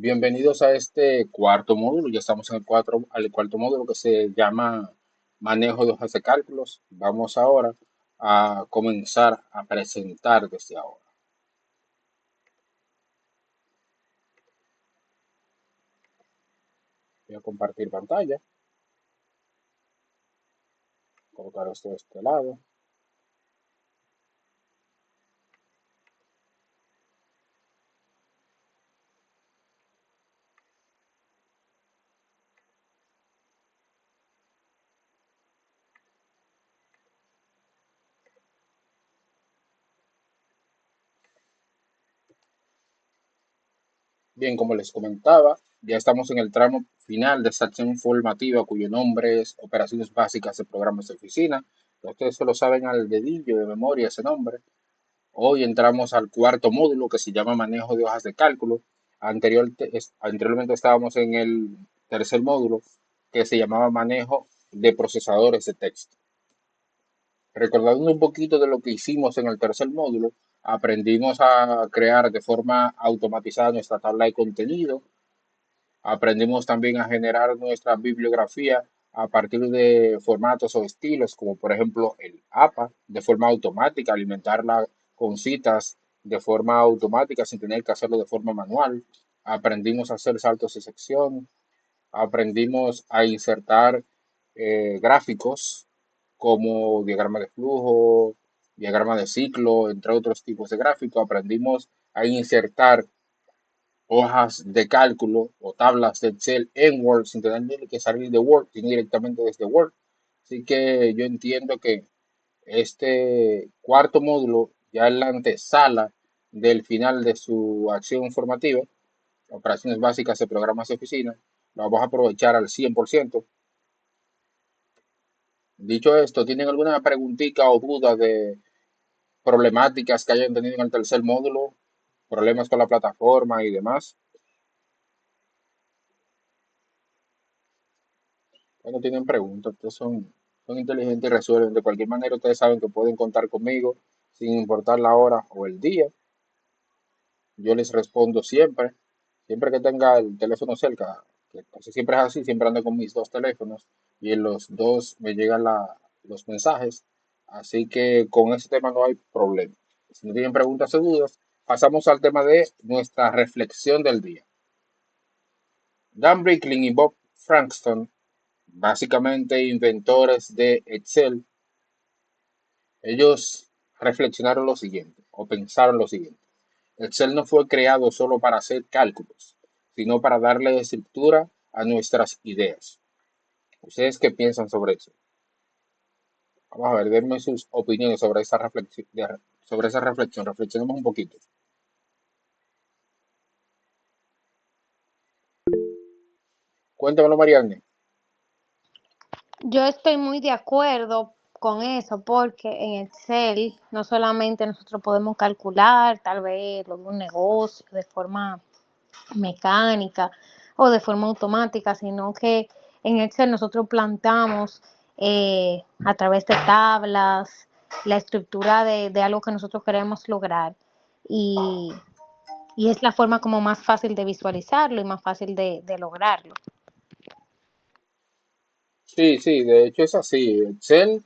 Bienvenidos a este cuarto módulo. Ya estamos en el cuarto módulo que se llama Manejo de hojas de cálculos. Vamos ahora a comenzar a presentar desde ahora. Voy a compartir pantalla, colocar esto de este lado. Bien, como les comentaba, ya estamos en el tramo final de esta acción formativa cuyo nombre es Operaciones Básicas de Programas de Oficina. Ustedes se lo saben al dedillo de memoria ese nombre. Hoy entramos al cuarto módulo que se llama Manejo de hojas de cálculo. Anteriormente estábamos en el tercer módulo que se llamaba Manejo de procesadores de texto. Recordando un poquito de lo que hicimos en el tercer módulo, aprendimos a crear de forma automatizada nuestra tabla de contenido. Aprendimos también a generar nuestra bibliografía a partir de formatos o estilos, como por ejemplo el APA, de forma automática, alimentarla con citas de forma automática sin tener que hacerlo de forma manual. Aprendimos a hacer saltos de sección, aprendimos a insertar gráficos como diagrama de flujo, diagrama de ciclo, entre otros tipos de gráficos. Aprendimos a insertar hojas de cálculo o tablas de Excel en Word sin tener ni que salir de Word, sino directamente desde Word. Así que yo entiendo que este cuarto módulo ya es la antesala del final de su acción formativa, operaciones básicas de programas de oficina. Lo vamos a aprovechar al 100%. Dicho esto, ¿tienen alguna preguntita o duda de problemáticas que hayan tenido en el tercer módulo? Problemas con la plataforma y demás. Cuando tienen preguntas, ustedes son inteligentes y resuelven. De cualquier manera, ustedes saben que pueden contar conmigo sin importar la hora o el día. Yo les respondo siempre, siempre que tenga el teléfono cerca, que casi siempre es así, siempre ando con mis dos teléfonos y en los dos me llegan los mensajes. Así que con ese tema no hay problema. Si no tienen preguntas o dudas, pasamos al tema de nuestra reflexión del día. Dan Bricklin y Bob Frankston, básicamente inventores de Excel, ellos reflexionaron lo siguiente, o pensaron lo siguiente. Excel no fue creado solo para hacer cálculos, sino para darle estructura a nuestras ideas. ¿Ustedes qué piensan sobre eso? Vamos a ver, denme sus opiniones sobre esa reflexión. Sobre esa reflexión. Reflexionemos un poquito. Cuéntamelo, Marianne. Yo estoy muy de acuerdo con eso porque en Excel no solamente nosotros podemos calcular tal vez lo de un negocio de forma mecánica o de forma automática, sino que en Excel nosotros plantamos a través de tablas la estructura de algo que nosotros queremos lograr y, y es la forma como más fácil de visualizarlo y más fácil de lograrlo. Sí, sí, de hecho es así. Excel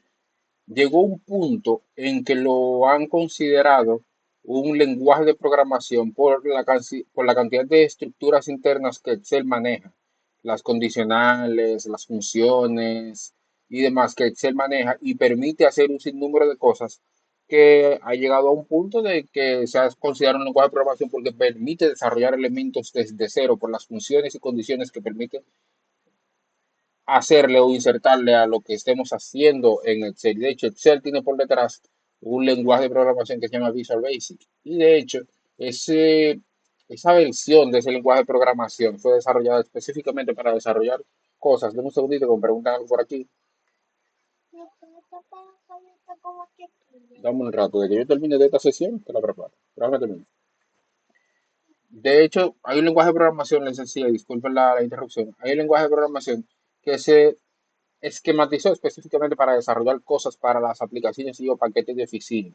llegó a un punto en que lo han considerado un lenguaje de programación por la cantidad de estructuras internas que Excel maneja, las condicionales, las funciones y demás que Excel maneja y permite hacer un sinnúmero de cosas que ha llegado a un punto de que se ha considerado un lenguaje de programación porque permite desarrollar elementos desde cero por las funciones y condiciones que permite hacerle o insertarle a lo que estemos haciendo en Excel. De hecho, Excel tiene por detrás un lenguaje de programación que se llama Visual Basic. Y de hecho, esa versión de ese lenguaje de programación fue desarrollada específicamente para desarrollar cosas. Deme un segundito que me preguntan algo por aquí. Dame un rato, de que yo termine de esta sesión, te la preparo. Pero ahora termino. De hecho, hay un lenguaje de programación, les decía, disculpen la interrupción, hay un lenguaje de programación que se esquematizó específicamente para desarrollar cosas para las aplicaciones y o paquetes de oficina.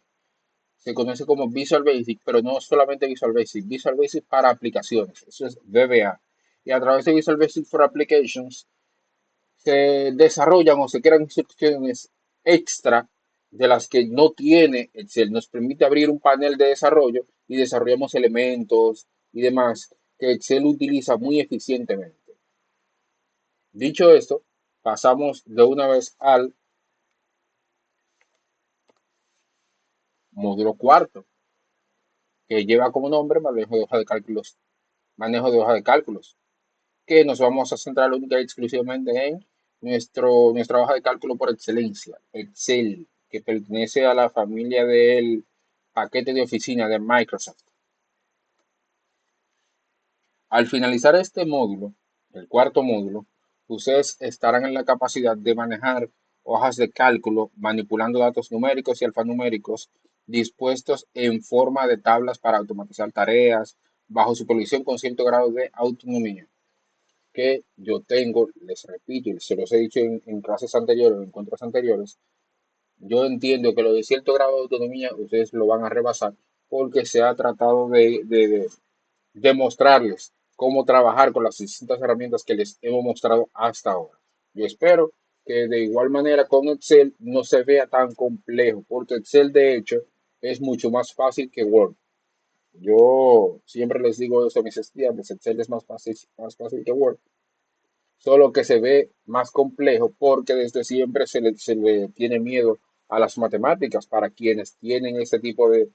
se conoce como Visual Basic, pero no solamente Visual Basic para aplicaciones, eso es VBA. Y a través de Visual Basic for Applications se desarrollan o se crean instrucciones extra de las que no tiene Excel. Nos permite abrir un panel de desarrollo y desarrollamos elementos y demás que Excel utiliza muy eficientemente. Dicho esto, pasamos de una vez al módulo cuarto, que lleva como nombre manejo de hoja de cálculos, que nos vamos a centrar única y exclusivamente en nuestra hoja de cálculo por excelencia, Excel, que pertenece a la familia del paquete de oficina de Microsoft. Al finalizar este módulo, el cuarto módulo, ustedes estarán en la capacidad de manejar hojas de cálculo manipulando datos numéricos y alfanuméricos dispuestos en forma de tablas para automatizar tareas bajo supervisión con cierto grado de autonomía que yo tengo, les repito, y se los he dicho en clases anteriores, en encuentros anteriores, yo entiendo que lo de cierto grado de autonomía ustedes lo van a rebasar porque se ha tratado de demostrarles cómo trabajar con las distintas herramientas que les hemos mostrado hasta ahora. Yo espero que de igual manera con Excel no se vea tan complejo, porque Excel de hecho es mucho más fácil que Word. Yo siempre les digo eso a mis estudiantes, Excel es más fácil que Word, solo que se ve más complejo porque desde siempre se le tiene miedo a las matemáticas para quienes tienen ese tipo de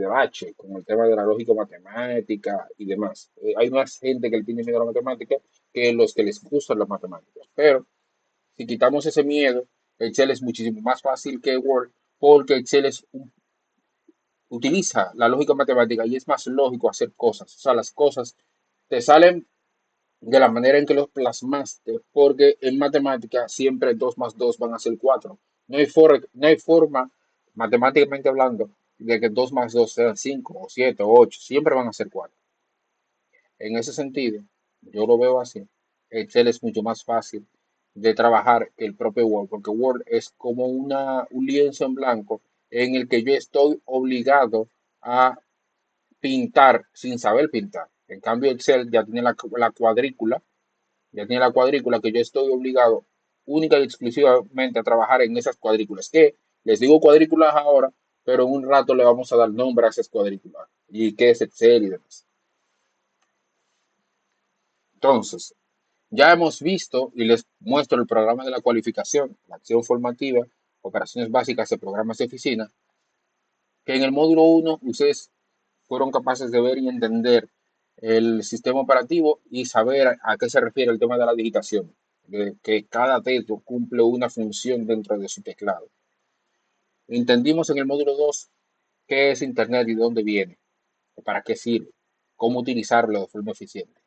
bache, como el tema de la lógica matemática y demás. Hay más gente que le tiene miedo a la matemática que los que les gustan las matemáticas. Pero si quitamos ese miedo, Excel es muchísimo más fácil que Word porque Excel utiliza la lógica matemática y es más lógico hacer cosas. O sea, las cosas te salen de la manera en que los plasmaste, porque en matemática siempre 2 más 2 van a ser 4. No hay forma, matemáticamente hablando, de que 2 más 2 sean 5 o 7 o 8, siempre van a ser 4. En ese sentido, yo lo veo así. Excel es mucho más fácil de trabajar que el propio Word, porque Word es como un lienzo en blanco en el que yo estoy obligado a pintar sin saber pintar. En cambio, Excel ya tiene la cuadrícula que yo estoy obligado única y exclusivamente a trabajar en esas cuadrículas. Que les digo cuadrículas ahora, pero en un rato le vamos a dar nombre a esas cuadrículas y qué es Excel y demás. Entonces, ya hemos visto y les muestro el programa de la cualificación, la acción formativa, operaciones básicas de programas de oficina, que en el módulo uno ustedes fueron capaces de ver y entender el sistema operativo y saber a qué se refiere el tema de la digitación, de que cada texto cumple una función dentro de su teclado. Entendimos en el módulo 2 qué es Internet y de dónde viene, para qué sirve, cómo utilizarlo de forma eficiente.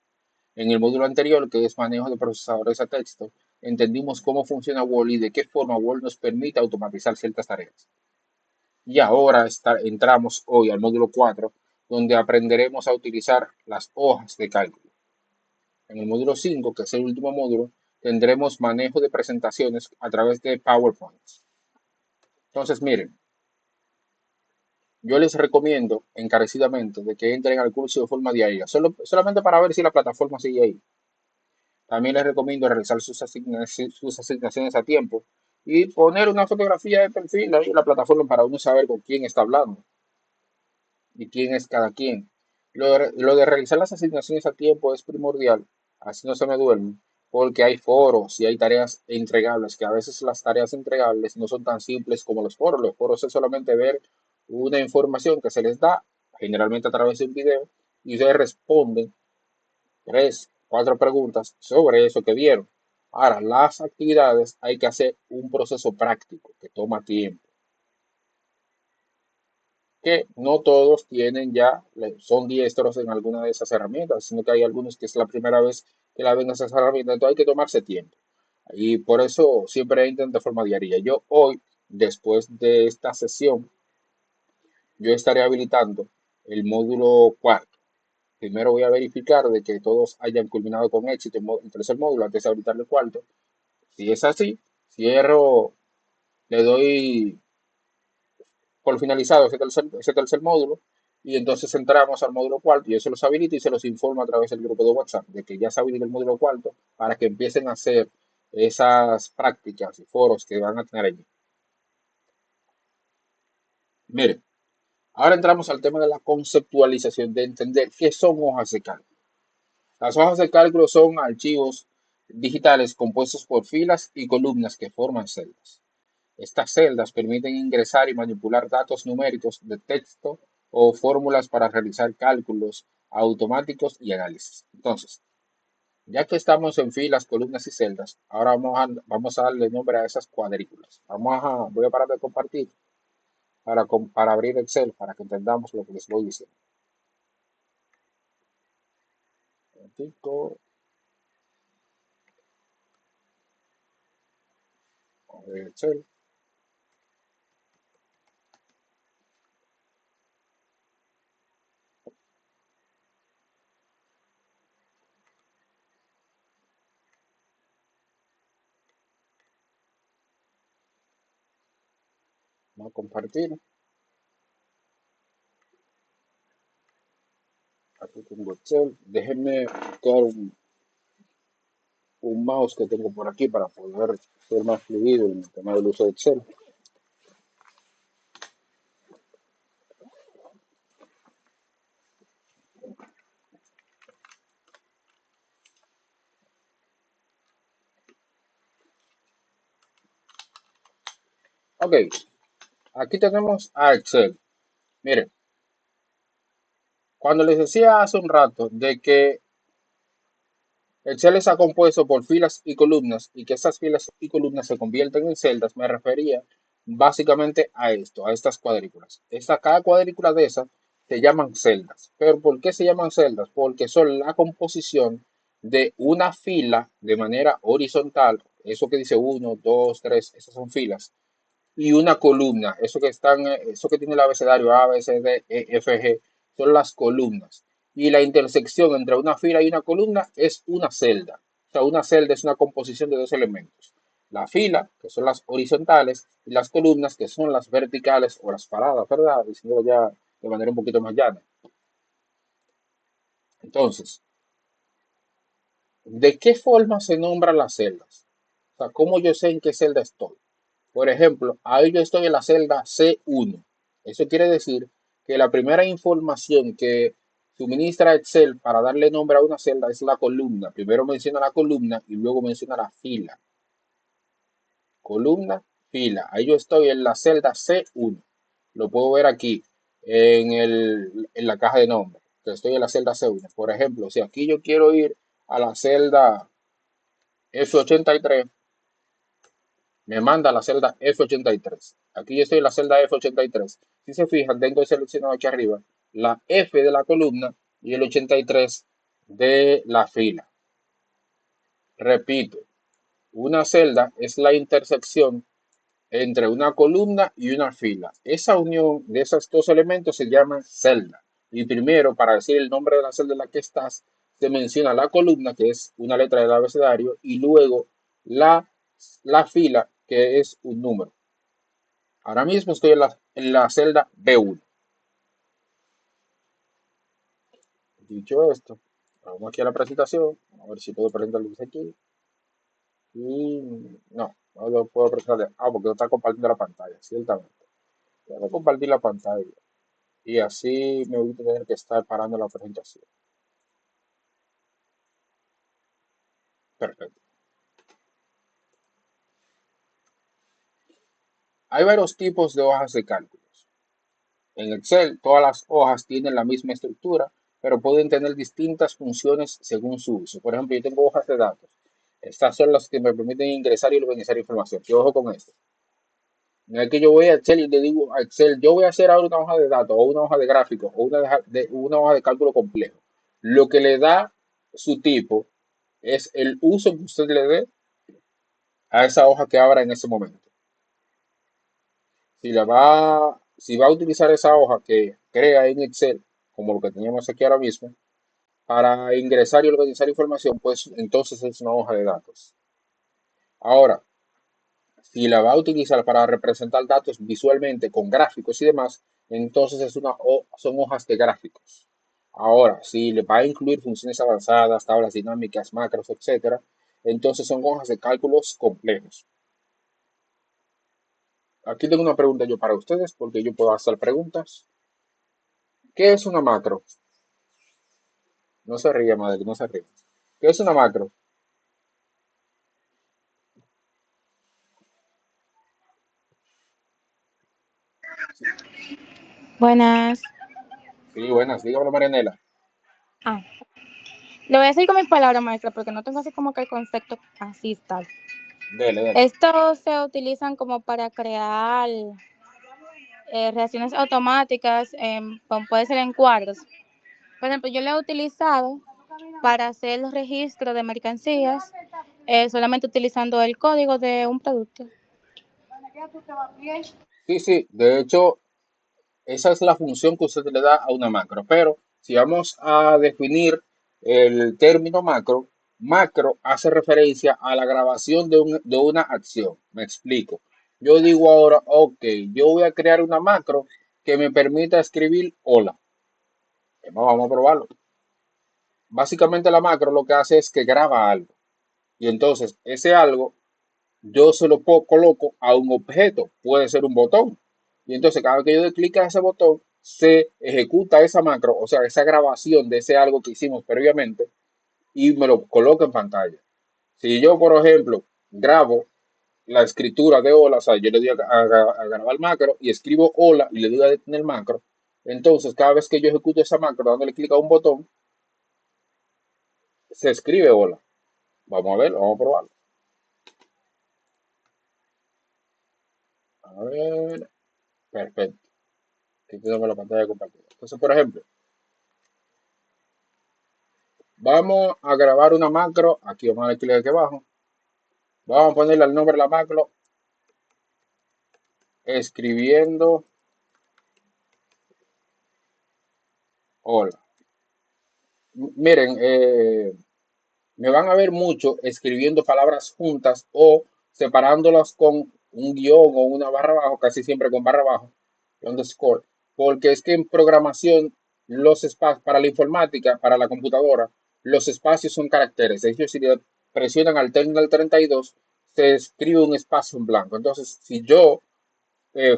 En el módulo anterior, que es manejo de procesadores a texto, entendimos cómo funciona Word y de qué forma Word nos permite automatizar ciertas tareas. Y ahora entramos hoy al módulo 4, donde aprenderemos a utilizar las hojas de cálculo. En el módulo 5, que es el último módulo, tendremos manejo de presentaciones a través de PowerPoint. Entonces, miren, yo les recomiendo encarecidamente de que entren al curso de forma diaria, solamente para ver si la plataforma sigue ahí. También les recomiendo realizar sus asignaciones a tiempo y poner una fotografía de perfil ahí en la plataforma para uno saber con quién está hablando y quién es cada quien. Lo de realizar las asignaciones a tiempo es primordial, así no se me duerme, porque hay foros y hay tareas entregables, que a veces las tareas entregables no son tan simples como los foros. Los foros es solamente ver una información que se les da, generalmente a través de un video, y ustedes responden 3, 4 preguntas sobre eso que vieron. Ahora, las actividades hay que hacer un proceso práctico que toma tiempo, que no todos tienen ya, son diestros en alguna de esas herramientas, sino que hay algunos que es la primera vez que la ven esas herramientas, entonces hay que tomarse tiempo. Y por eso siempre entran de forma diaria. Yo hoy, después de esta sesión, yo estaré habilitando el módulo cuarto. Primero voy a verificar de que todos hayan culminado con éxito el tercer módulo antes de habilitar el cuarto. Si es así, cierro, le doy por finalizado ese tercer módulo y entonces entramos al módulo cuarto y yo se los habilito y se los informo a través del grupo de WhatsApp de que ya se habilita el módulo cuarto para que empiecen a hacer esas prácticas y foros que van a tener allí. Miren, ahora entramos al tema de la conceptualización, de entender qué son hojas de cálculo. Las hojas de cálculo son archivos digitales compuestos por filas y columnas que forman celdas. Estas celdas permiten ingresar y manipular datos numéricos de texto o fórmulas para realizar cálculos automáticos y análisis. Entonces, ya que estamos en filas, columnas y celdas, ahora vamos a darle nombre a esas cuadrículas. Voy a parar de compartir para abrir Excel para que entendamos lo que les voy diciendo. Excel. Vamos a compartir. Aquí tengo Excel. Déjenme buscar un mouse que tengo por aquí para poder ser más fluido en el tema del uso de Excel. Ok, aquí tenemos a Excel. Miren, cuando les decía hace un rato de que Excel está compuesto por filas y columnas y que esas filas y columnas se convierten en celdas, me refería básicamente a esto, a estas cuadrículas. Cada cuadrícula de esas se llaman celdas. ¿Pero por qué se llaman celdas? Porque son la composición de una fila de manera horizontal, eso que dice uno, 2, 3, esas son filas, y una columna, eso que tiene el abecedario A, B, C, D, E, F, G, son las columnas. Y la intersección entre una fila y una columna es una celda. O sea, una celda es una composición de dos elementos. La fila, que son las horizontales, y las columnas, que son las verticales o las paradas, ¿verdad? Diciendo ya de manera un poquito más llana. Entonces, ¿de qué forma se nombran las celdas? O sea, ¿cómo yo sé en qué celda estoy? Por ejemplo, ahí yo estoy en la celda C1. Eso quiere decir que la primera información que suministra Excel para darle nombre a una celda es la columna. Primero menciona la columna y luego menciona la fila. Columna, fila. Ahí yo estoy en la celda C1. Lo puedo ver aquí en la caja de nombre. Que estoy en la celda C1. Por ejemplo, si aquí yo quiero ir a la celda F83, me manda a la celda F83. Aquí yo estoy en la celda F83. Si se fijan, tengo seleccionado aquí arriba la F de la columna y el 83 de la fila. Repito, una celda es la intersección entre una columna y una fila. Esa unión de esos dos elementos se llama celda. Y primero, para decir el nombre de la celda en la que estás, se menciona la columna, que es una letra del abecedario, y luego la, la fila, que es un número. Ahora mismo estoy en la celda B1. Dicho esto, vamos aquí a la presentación. A ver si puedo presentarlo aquí. Y no lo puedo presentar. Porque no está compartiendo la pantalla, ciertamente. Voy a compartir la pantalla. Y así me voy a tener que estar parando la presentación. Perfecto. Hay varios tipos de hojas de cálculos. En Excel, todas las hojas tienen la misma estructura, pero pueden tener distintas funciones según su uso. Por ejemplo, yo tengo hojas de datos. Estas son las que me permiten ingresar y organizar información. Y ojo con esto. No es que yo voy a Excel y le digo a Excel, yo voy a hacer ahora una hoja de datos o una hoja de gráficos o una hoja de cálculo complejo. Lo que le da su tipo es el uso que usted le dé a esa hoja que abra en ese momento. Si va a utilizar esa hoja que crea en Excel, como lo que teníamos aquí ahora mismo, para ingresar y organizar información, pues entonces es una hoja de datos. Ahora, Si la va a utilizar para representar datos visualmente con gráficos y demás, entonces son hojas de gráficos. Ahora, si le va a incluir funciones avanzadas, tablas dinámicas, macros, etcétera, entonces son hojas de cálculos complejos. Aquí tengo una pregunta yo para ustedes, porque yo puedo hacer preguntas. ¿Qué es una macro? No se ríe, madre, no se ríe. ¿Qué es una macro? Buenas. Sí, buenas, dígame, Marianela. Ah, le voy a decir con mis palabras, maestra, porque no tengo así como que el concepto así tal. Dele, dele. Estos se utilizan como para crear reacciones automáticas, puede ser en cuadros. Por ejemplo, yo lo he utilizado para hacer los registros de mercancías, solamente utilizando el código de un producto. Sí, sí, de hecho, esa es la función que usted le da a una macro. Pero si vamos a definir el término macro, macro hace referencia a la grabación de una acción. Me explico. Yo digo ahora, ok, yo voy a crear una macro que me permita escribir hola. Vamos a probarlo. Básicamente la macro lo que hace es que graba algo. Y entonces ese algo yo se lo coloco a un objeto, puede ser un botón. Y entonces cada vez que yo doy clic a ese botón, se ejecuta esa macro, o sea, esa grabación de ese algo que hicimos previamente y me lo coloca en pantalla. Si yo, por ejemplo, grabo la escritura de hola, o sea, yo le doy a grabar macro y escribo hola y le doy a detener macro, entonces cada vez que yo ejecuto esa macro dándole clic a un botón, se escribe hola. Vamos a ver, vamos a probarlo. A ver, perfecto. Aquí tenemos la pantalla compartida. Entonces, por ejemplo, vamos a grabar una macro. Aquí vamos a dar clic aquí abajo. Vamos a ponerle el nombre de la macro. Escribiendo hola. Miren, me van a ver mucho escribiendo palabras juntas o separándolas con un guión o una barra abajo, casi siempre con barra abajo, underscore, porque es que en programación los espacios para la informática, para la computadora, los espacios son caracteres. Es decir, si le presionan al terminal 32, se escribe un espacio en blanco. Entonces, si yo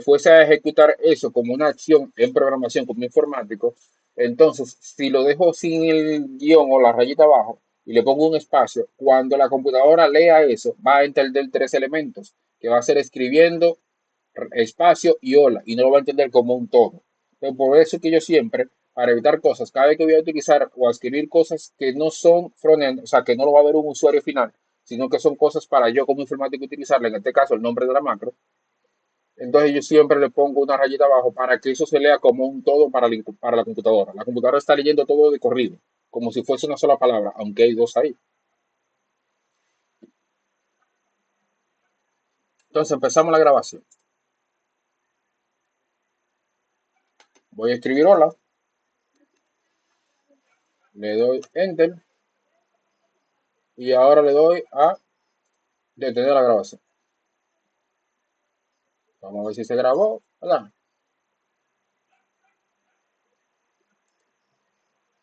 fuese a ejecutar eso como una acción en programación como informático, entonces si lo dejo sin el guión o la rayita abajo y le pongo un espacio, cuando la computadora lea eso, va a entender tres elementos, que va a ser escribiendo, espacio y hola, y no lo va a entender como un todo. Entonces, por eso que yo siempre, para evitar cosas, cada vez que voy a utilizar o a escribir cosas que no son frontend, o sea, que no lo va a ver un usuario final, sino que son cosas para yo como informático utilizarla, en este caso el nombre de la macro, entonces yo siempre le pongo una rayita abajo para que eso se lea como un todo para la computadora. La computadora está leyendo todo de corrido, como si fuese una sola palabra, aunque hay dos ahí. Entonces empezamos la grabación. Voy a escribir hola, le doy enter y ahora le doy a detener la grabación. Vamos a ver si se grabó, ¿verdad?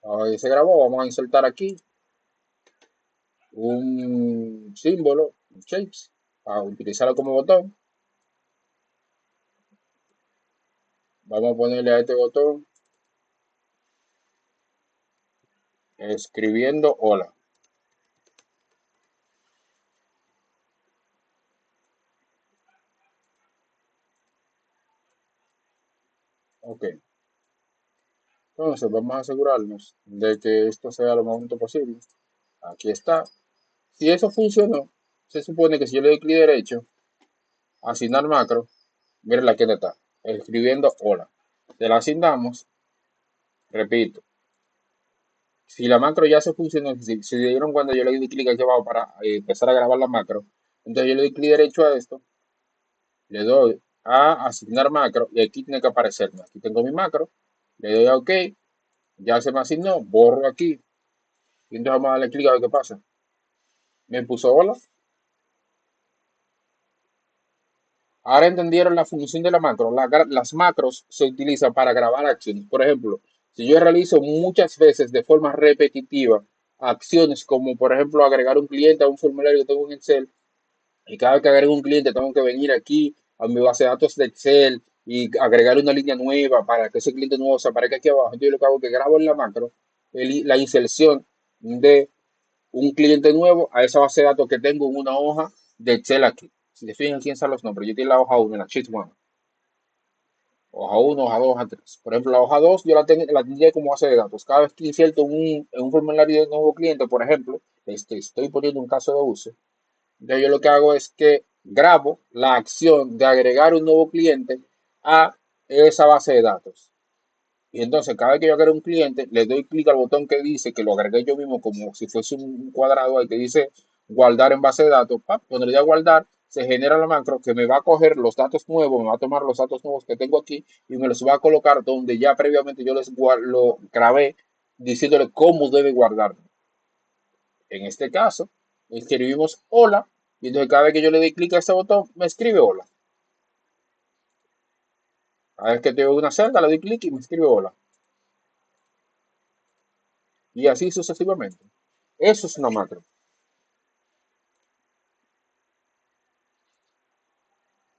Ahora que se grabó, vamos a insertar aquí un símbolo, un shapes, para utilizarlo como botón. Vamos a ponerle a este botón escribiendo hola. Ok. Entonces vamos a asegurarnos de que esto sea lo más pronto posible. Aquí está. Si eso funcionó, se supone que si yo le doy clic derecho, asignar macro, miren la que está, escribiendo hola. Se la asignamos, repito. Si la macro ya se funcionó, si dieron cuando yo le di clic aquí abajo para empezar a grabar la macro, entonces yo le doy clic derecho a esto, le doy a asignar macro y aquí tiene que aparecerme. Aquí tengo mi macro, le doy a OK, ya se me asignó, borro aquí y entonces vamos a darle clic a ver qué pasa. Me puso hola. Ahora entendieron la función de la macro. Las macros se utilizan para grabar acciones. Por ejemplo, si yo realizo muchas veces de forma repetitiva acciones como, por ejemplo, agregar un cliente a un formulario que tengo en Excel, y cada vez que agrego un cliente tengo que venir aquí a mi base de datos de Excel y agregar una línea nueva para que ese cliente nuevo se aparezca aquí abajo. Entonces, lo que hago es que grabo en la macro la inserción de un cliente nuevo a esa base de datos que tengo en una hoja de Excel aquí. Si se fijan, aquí están los nombres. Yo tengo la hoja 1, en la sheet 1. Hoja 1, hoja 2, hoja 3. Por ejemplo, la hoja 2 yo la tendría como base de datos. Cada vez que inserto en un formulario de nuevo cliente, por ejemplo, estoy poniendo un caso de uso. Entonces yo lo que hago es que grabo la acción de agregar un nuevo cliente a esa base de datos. Y entonces cada vez que yo agrego un cliente, le doy clic al botón que dice que lo agregué yo mismo como si fuese un cuadrado ahí que dice guardar en base de datos. Cuando le doy a guardar, se genera la macro que me va a coger los datos nuevos, me va a tomar los datos nuevos que tengo aquí y me los va a colocar donde ya previamente yo lo grabé diciéndole cómo debe guardarlo. En este caso, escribimos hola y entonces cada vez que yo le doy clic a ese botón, me escribe hola. Cada vez que tengo una celda, le doy clic y me escribe hola. Y así sucesivamente. Eso es una macro.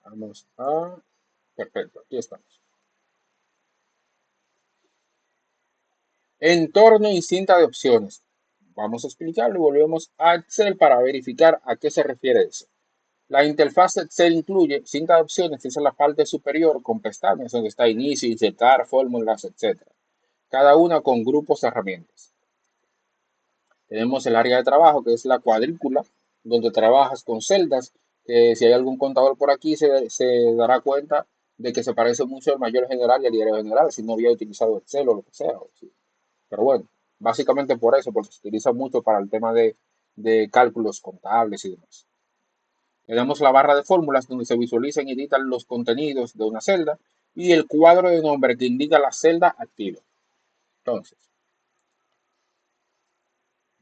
Vamos a... Perfecto, aquí estamos. Entorno y cinta de opciones. Vamos a explicarlo y volvemos a Excel para verificar a qué se refiere eso. La interfaz Excel incluye cinta de opciones, que es en la parte superior con pestañas donde está inicio, insertar, fórmulas, etc. Cada una con grupos de herramientas. Tenemos el área de trabajo, que es la cuadrícula, donde trabajas con celdas, que si hay algún contador por aquí se dará cuenta de que se parece mucho al mayor general y al diario general, si no había utilizado Excel o lo que sea. Sí. Pero bueno, básicamente por eso, porque se utiliza mucho para el tema de cálculos contables y demás. Tenemos la barra de fórmulas donde se visualizan y editan los contenidos de una celda y el cuadro de nombre que indica la celda activa. Entonces,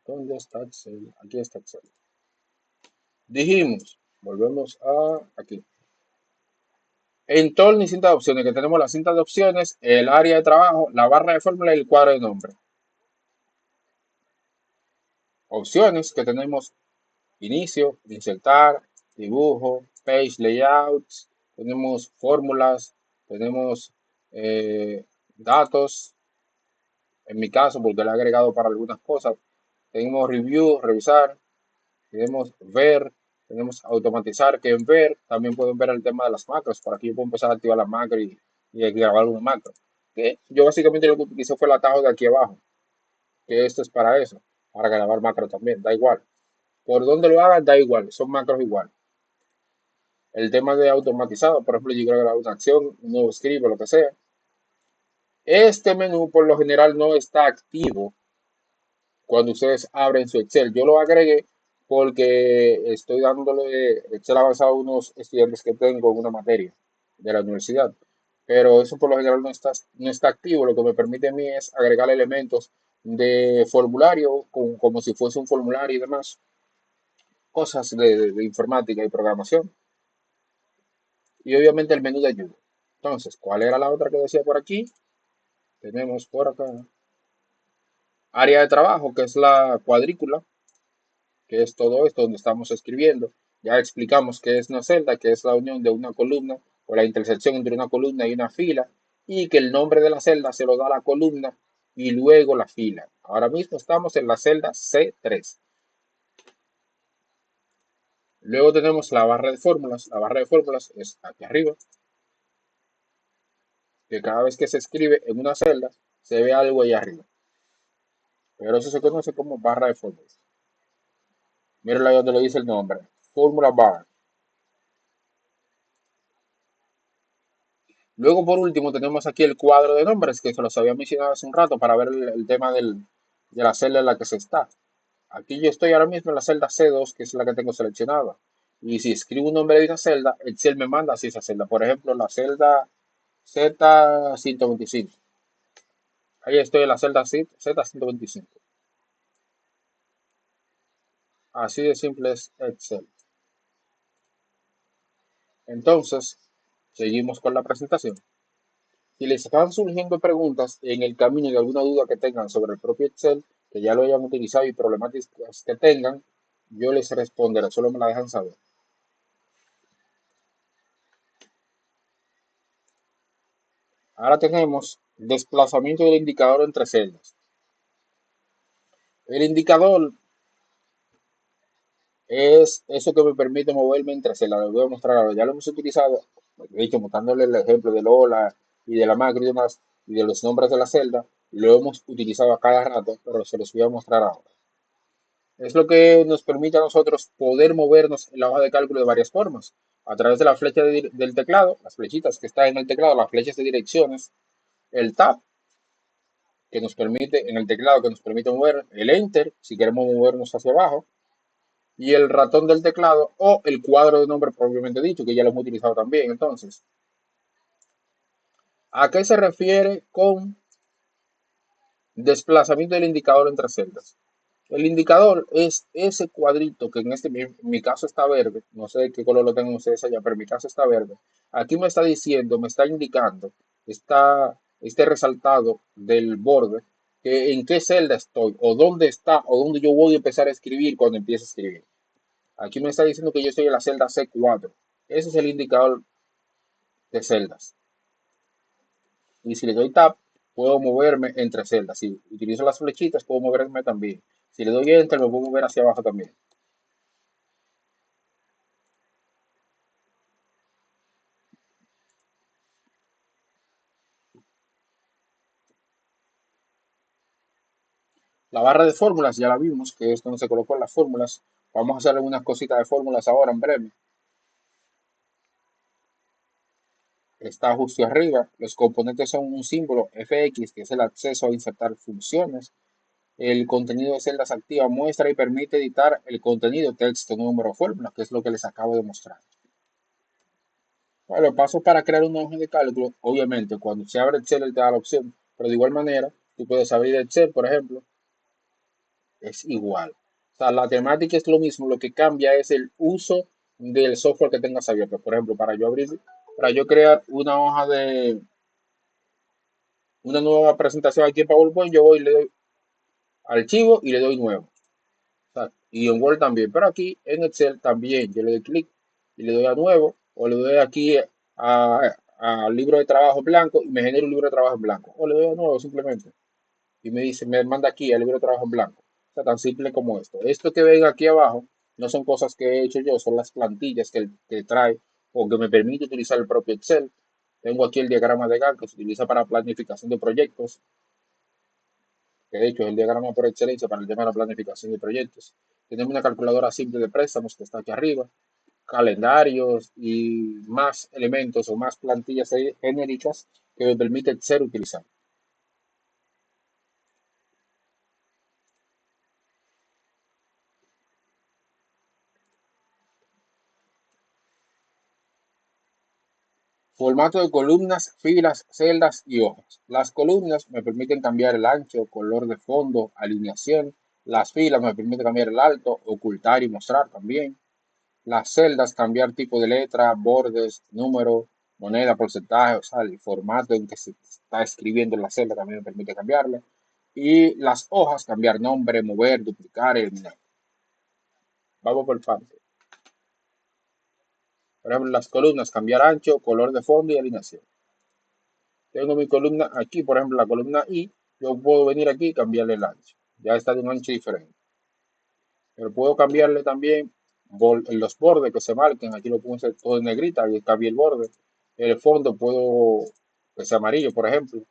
¿dónde está Excel? Aquí está Excel. Dijimos, volvemos a aquí. Entorno y cinta de opciones, que tenemos la cinta de opciones, el área de trabajo, la barra de fórmula y el cuadro de nombre. Opciones que tenemos inicio, insertar, dibujo, page layouts, tenemos fórmulas, tenemos datos, en mi caso, porque lo he agregado para algunas cosas. Tenemos review, revisar, tenemos ver, tenemos automatizar, que en ver también pueden ver el tema de las macros. Por aquí yo puedo empezar a activar las macros y grabar una macro. Que yo básicamente lo que utilicé fue el atajo de aquí abajo, que esto es para eso, para grabar macro también, da igual. Por donde lo hagan, da igual, son macros igual. El tema de automatizado, por ejemplo, yo quiero grabar una acción, un nuevo script o lo que sea. Este menú por lo general no está activo cuando ustedes abren su Excel. Yo lo agregué porque estoy dándole Excel avanzado a unos estudiantes que tengo en una materia de la universidad. Pero eso por lo general no está activo. Lo que me permite a mí es agregar elementos de formulario como si fuese un formulario y demás. Cosas de informática y programación. Y obviamente el menú de ayuda. Entonces, ¿cuál era la otra que decía por aquí? Tenemos por acá área de trabajo, que es la cuadrícula, que es todo esto donde estamos escribiendo. Ya explicamos qué es una celda, que es la unión de una columna o la intersección entre una columna y una fila, y que el nombre de la celda se lo da la columna y luego la fila. Ahora mismo estamos en la celda C3. Luego tenemos la barra de fórmulas. La barra de fórmulas es aquí arriba, que cada vez que se escribe en una celda se ve algo ahí arriba. Pero eso se conoce como barra de fórmulas. Mírenlo ahí donde lo dice el nombre. Fórmula bar. Luego, por último, tenemos aquí el cuadro de nombres, que se los había mencionado hace un rato para ver el tema de la celda en la que se está. Aquí yo estoy ahora mismo en la celda C2, que es la que tengo seleccionada. Y si escribo un nombre de una celda, Excel me manda hacia esa celda. Por ejemplo, la celda Z125. Ahí estoy en la celda Z125. Así de simple es Excel. Entonces, seguimos con la presentación. Si les están surgiendo preguntas en el camino y alguna duda que tengan sobre el propio Excel, que ya lo hayan utilizado y problemáticas que tengan, yo les responderé, solo me la dejan saber. Ahora tenemos desplazamiento del indicador entre celdas. El indicador es eso que me permite moverme entre celdas. Lo voy a mostrar ahora. Ya lo hemos utilizado, de hecho, mostrándole el ejemplo de Lola y de la macro y demás, y de los nombres de la celda. Lo hemos utilizado a cada rato, pero se los voy a mostrar ahora. Es lo que nos permite a nosotros poder movernos en la hoja de cálculo de varias formas. A través de la flecha del teclado, las flechitas que están en el teclado, las flechas de direcciones, el Tab, que nos permite, en el teclado, que nos permite mover, el Enter, si queremos movernos hacia abajo, y el ratón del teclado o el cuadro de nombre propiamente dicho, que ya lo hemos utilizado también. Entonces, ¿a qué se refiere con desplazamiento del indicador entre celdas? El indicador es ese cuadrito que en mi caso está verde, no sé qué color lo tengan ustedes allá, pero en mi caso está verde. Aquí me está diciendo, me está indicando, este resaltado del borde, que en qué celda estoy, o dónde está, o dónde yo voy a empezar a escribir cuando empiece a escribir. Aquí me está diciendo que yo estoy en la celda C4. Ese es el indicador de celdas. Y si le doy Tab, puedo moverme entre celdas. Si utilizo las flechitas, puedo moverme también. Si le doy Enter, me puedo mover hacia abajo también. La barra de fórmulas ya la vimos, que es donde se colocó las fórmulas. Vamos a hacer algunas cositas de fórmulas ahora en breve. Está justo arriba. Los componentes son un símbolo FX, que es el acceso a insertar funciones. El contenido de celdas activa muestra y permite editar el contenido, texto, número, fórmula, que es lo que les acabo de mostrar. Bueno, paso para crear una hoja de cálculo. Obviamente, cuando se abre Excel, él te da la opción, pero de igual manera, tú puedes abrir Excel, por ejemplo, es igual. O sea, la temática es lo mismo, lo que cambia es el uso del software que tengas abierto. Por ejemplo, para yo crear una hoja de una nueva presentación aquí en PowerPoint, yo voy y le doy archivo y le doy nuevo. O sea, y en Word también, pero aquí en Excel también, yo le doy clic y le doy a nuevo, o le doy aquí a libro de trabajo blanco y me genera un libro de trabajo en blanco, o le doy a nuevo simplemente y me dice, me manda aquí al libro de trabajo en blanco. O sea, tan simple como esto. Esto que ven aquí abajo no son cosas que he hecho yo, son las plantillas que trae o que me permite utilizar el propio Excel. Tengo aquí el diagrama de Gantt que se utiliza para planificación de proyectos, que de hecho es el diagrama por excelencia para el tema de la planificación de proyectos. Tenemos una calculadora simple de préstamos que está aquí arriba, calendarios y más elementos o más plantillas genéricas que me permite ser utilizar. Formato de columnas, filas, celdas y hojas. Las columnas me permiten cambiar el ancho, color de fondo, alineación. Las filas me permiten cambiar el alto, ocultar y mostrar también. Las celdas, cambiar tipo de letra, bordes, número, moneda, porcentaje, o sea, el formato en que se está escribiendo en la celda también me permite cambiarlo. Y las hojas, cambiar nombre, mover, duplicar, eliminar. Vamos por parte. Por ejemplo, las columnas, cambiar ancho, color de fondo y alineación. Tengo mi columna aquí, por ejemplo, la columna I, yo puedo venir aquí y cambiarle el ancho. Ya está de un ancho diferente. Pero puedo cambiarle también los bordes que se marquen. Aquí lo pongo todo en negrita, y cambié el borde. El fondo puedo que sea amarillo, por ejemplo.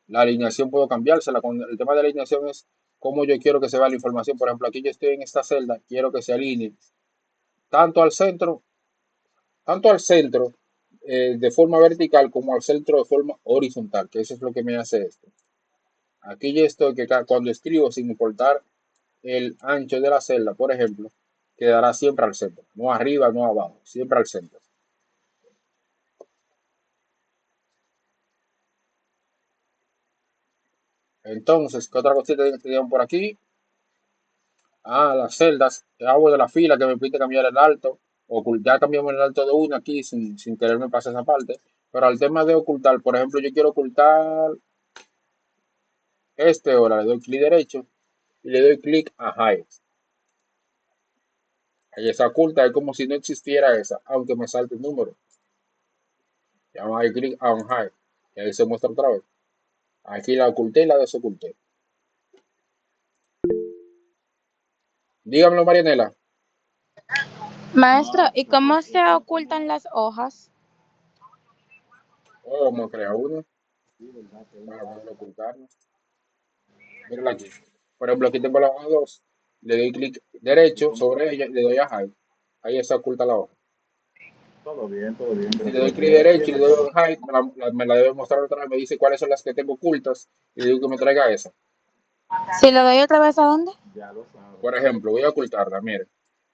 La alineación puedo cambiársela. El tema de la alineación es cómo yo quiero que se vea la información. Por ejemplo, aquí yo estoy en esta celda, quiero que se alinee tanto al centro, tanto al centro de forma vertical como al centro de forma horizontal, que eso es lo que me hace esto. Aquí yo estoy que cuando escribo, sin importar el ancho de la celda, por ejemplo, quedará siempre al centro, no arriba, no abajo, siempre al centro. Entonces, ¿qué otra cosita tenemos por aquí? las celdas, hago de la fila que me permite cambiar el alto, ya cambiamos el alto de una aquí sin quererme pasar esa parte, pero al tema de ocultar, por ejemplo, yo quiero ocultar ahora, le doy clic derecho y le doy clic a hide. Ahí está oculta, es como si no existiera esa, aunque me salte el número. Le vamos a dar clic a hide y ahí se muestra otra vez. Aquí la oculté y la desoculté. Dígamelo, Marianela. Maestro, ¿y cómo se ocultan las hojas? Vamos a crear uno para poder ocultarlo. Mírala aquí. Por ejemplo, aquí tengo la hoja 2. Le doy clic derecho sobre ella y le doy a hide. Ahí se oculta la hoja. Todo bien, todo bien. Si Pero le doy clic derecho y le doy a hide, me la debe mostrar otra vez. Me dice cuáles son las que tengo ocultas y le digo que me traiga esa. Si le doy otra vez, ¿a dónde? ya lo sabes. Por ejemplo, voy a ocultarla. Mire,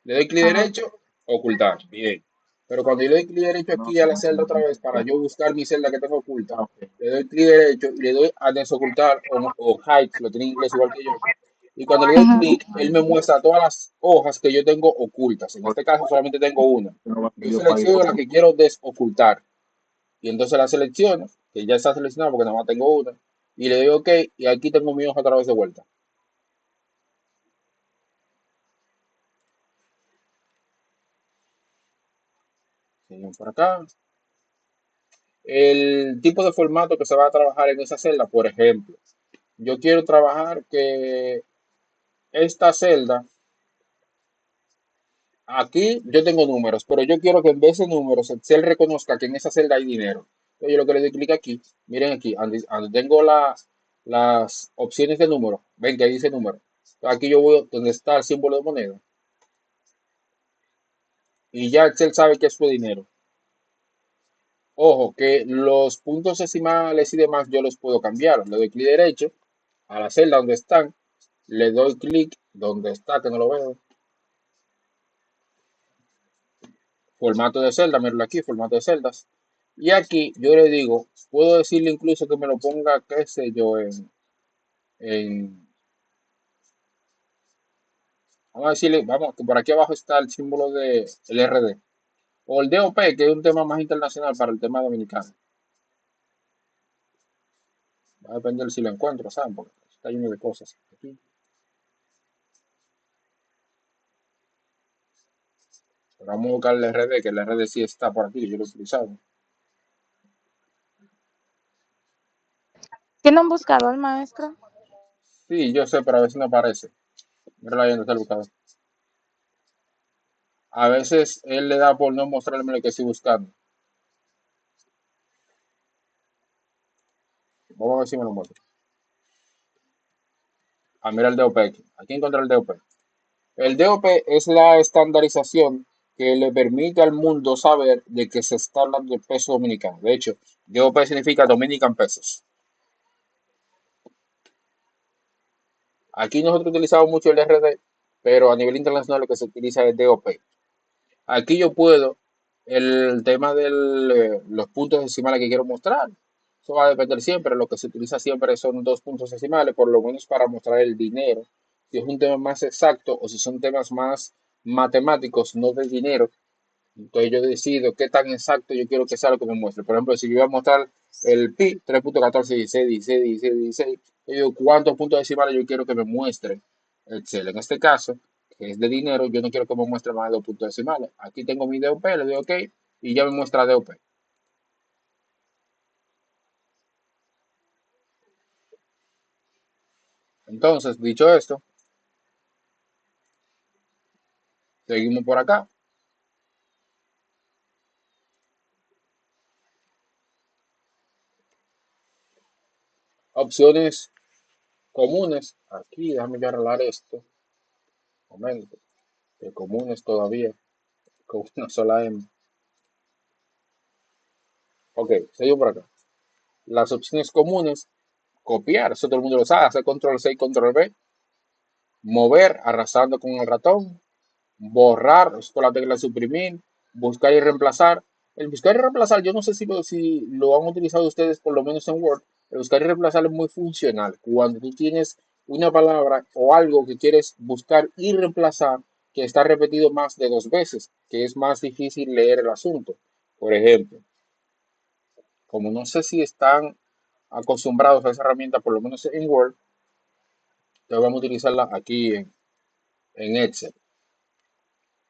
le doy clic Ajá. derecho, ocultar. Bien. Pero cuando yo le doy clic derecho aquí a la celda otra vez para yo buscar mi celda que tengo oculta, le doy clic derecho y le doy a desocultar o hide, lo tiene en inglés igual que yo. Y cuando le doy Ujú. clic, él me muestra todas las hojas que yo tengo ocultas. En este caso solamente tengo una. Yo selecciono la que quiero desocultar. Y entonces la selecciono, que ya está seleccionada porque nada más tengo una. Y le doy OK y aquí tengo mi hoja otra vez de vuelta. Seguimos por acá. El tipo de formato que se va a trabajar en esa celda, por ejemplo, yo quiero trabajar que esta celda, aquí yo tengo números, pero yo quiero que en vez de números, Excel reconozca que en esa celda hay dinero. Entonces yo lo que le doy clic aquí, miren aquí, donde tengo las opciones de número, ven que ahí dice número. Aquí yo voy donde está el símbolo de moneda y ya Excel sabe que es su dinero. Ojo, que los puntos decimales y demás yo los puedo cambiar. Le doy clic derecho a la celda donde están, le doy clic donde está, que no lo veo. Formato de celda, míralo aquí, formato de celdas. Y aquí yo le digo, puedo decirle incluso que me lo ponga, qué sé yo, en vamos a decirle, vamos, que por aquí abajo está el símbolo de el RD. O el DOP, que es un tema más internacional para el tema dominicano. Va a depender si lo encuentro, ¿saben? Porque está lleno de cosas aquí. Pero vamos a buscar el RD, que el RD sí está por aquí, que yo lo he utilizado. ¿Tiene un buscador, maestro? Sí, yo sé, pero a veces no aparece. Míralo ahí donde está el buscador. A veces él le da por no mostrarme lo que estoy buscando. Vamos a ver si me lo muestra. Ah, mira el DOP aquí. Aquí encontré el DOP. El DOP es la estandarización que le permite al mundo saber de que se está hablando del peso dominicano. De hecho, DOP significa Dominican Pesos. Aquí nosotros utilizamos mucho el RD, pero a nivel internacional lo que se utiliza es DOP. Aquí yo puedo, el tema de los puntos decimales que quiero mostrar, eso va a depender siempre, lo que se utiliza siempre son dos puntos decimales, por lo menos para mostrar el dinero. Si es un tema más exacto o si son temas más matemáticos, no de dinero, entonces yo decido qué tan exacto yo quiero que sea lo que me muestre. Por ejemplo, si yo voy a mostrar el pi 3.14161616, yo digo cuántos puntos decimales yo quiero que me muestre Excel. En este caso, que es de dinero, yo no quiero que me muestre más de 2 puntos decimales. Aquí tengo mi DOP, le doy OK y ya me muestra DOP. Entonces, dicho esto, seguimos por acá. Opciones comunes. Aquí, déjame yo arreglar esto. Un momento. Que comunes todavía. Con una sola M. Ok, seguimos por acá. Las opciones comunes, copiar, eso todo el mundo lo sabe, hacer control C y control V, mover arrastrando con el ratón, borrar, es con la tecla suprimir, buscar y reemplazar. El buscar y reemplazar, yo no sé si lo han utilizado ustedes por lo menos en Word, el buscar y reemplazar es muy funcional. Cuando tú tienes una palabra o algo que quieres buscar y reemplazar que está repetido más de 2 veces, que es más difícil leer el asunto. Por ejemplo, como no sé si están acostumbrados a esa herramienta, por lo menos en Word, entonces vamos a utilizarla aquí en Excel.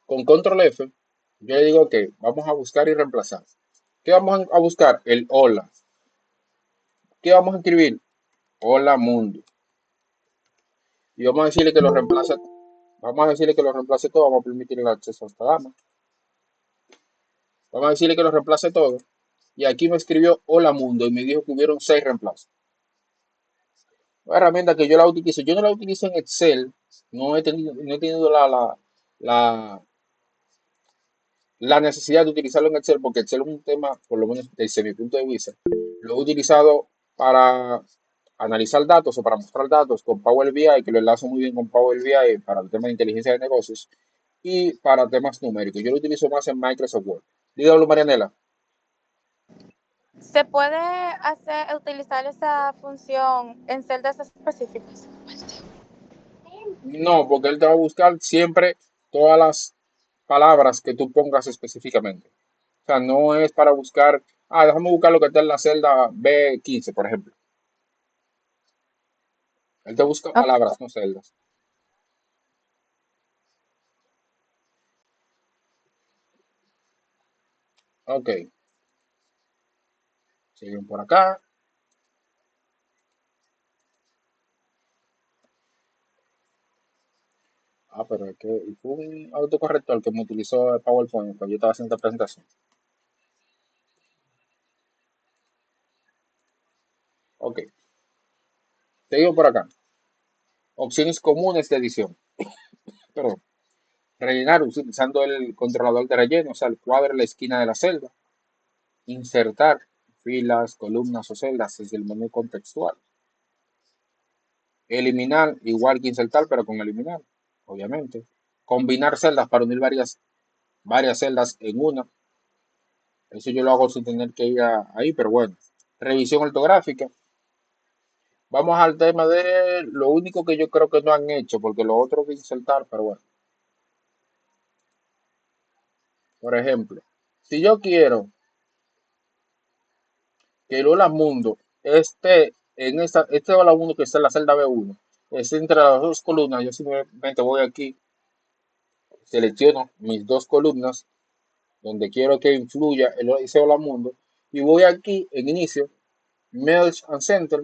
Con Control F, yo le digo que vamos a buscar y reemplazar. ¿Qué vamos a buscar? El hola. ¿Qué vamos a escribir? Hola mundo. Y vamos a decirle que lo reemplace. Vamos a decirle que lo reemplace todo. Vamos a permitir el acceso a esta dama. Vamos a decirle que lo reemplace todo. Y aquí me escribió hola mundo y me dijo que hubieron 6 reemplazos. Una herramienta que yo la utilizo. Yo no la utilizo en Excel. No he tenido la, la necesidad de utilizarlo en Excel porque Excel es un tema, por lo menos desde mi punto de vista, lo he utilizado para analizar datos o para mostrar datos con Power BI, que lo enlazo muy bien con Power BI para el tema de inteligencia de negocios y para temas numéricos. Yo lo utilizo más en Microsoft Word. Dígalo, Marianela. ¿Se puede utilizar esa función en celdas específicas? No, porque él te va a buscar siempre todas las palabras que tú pongas específicamente. O sea, no es para buscar, déjame buscar lo que está en la celda B15, por ejemplo. Él te busca Ok. palabras, no celdas. Ok, siguen por acá. Pero es que fue un autocorrector que me utilizó el PowerPoint cuando yo estaba haciendo esta presentación. Ok, te digo por acá. Opciones comunes de edición. Perdón. Rellenar utilizando el controlador de relleno, o sea, el cuadro en la esquina de la celda. Insertar filas, columnas o celdas desde el menú contextual. Eliminar, igual que insertar, pero con eliminar, obviamente. Combinar celdas para unir varias celdas en una. Eso yo lo hago sin tener que ir ahí, pero bueno. Revisión ortográfica. Vamos al tema de lo único que yo creo que no han hecho, porque lo otro que insertar, pero bueno. Por ejemplo, si yo quiero que el Hola Mundo este Hola Mundo que está en la celda B1, esté entre las dos columnas, yo simplemente voy aquí, selecciono mis dos columnas donde quiero que influya ese Hola Mundo y voy aquí en inicio, Merge and Center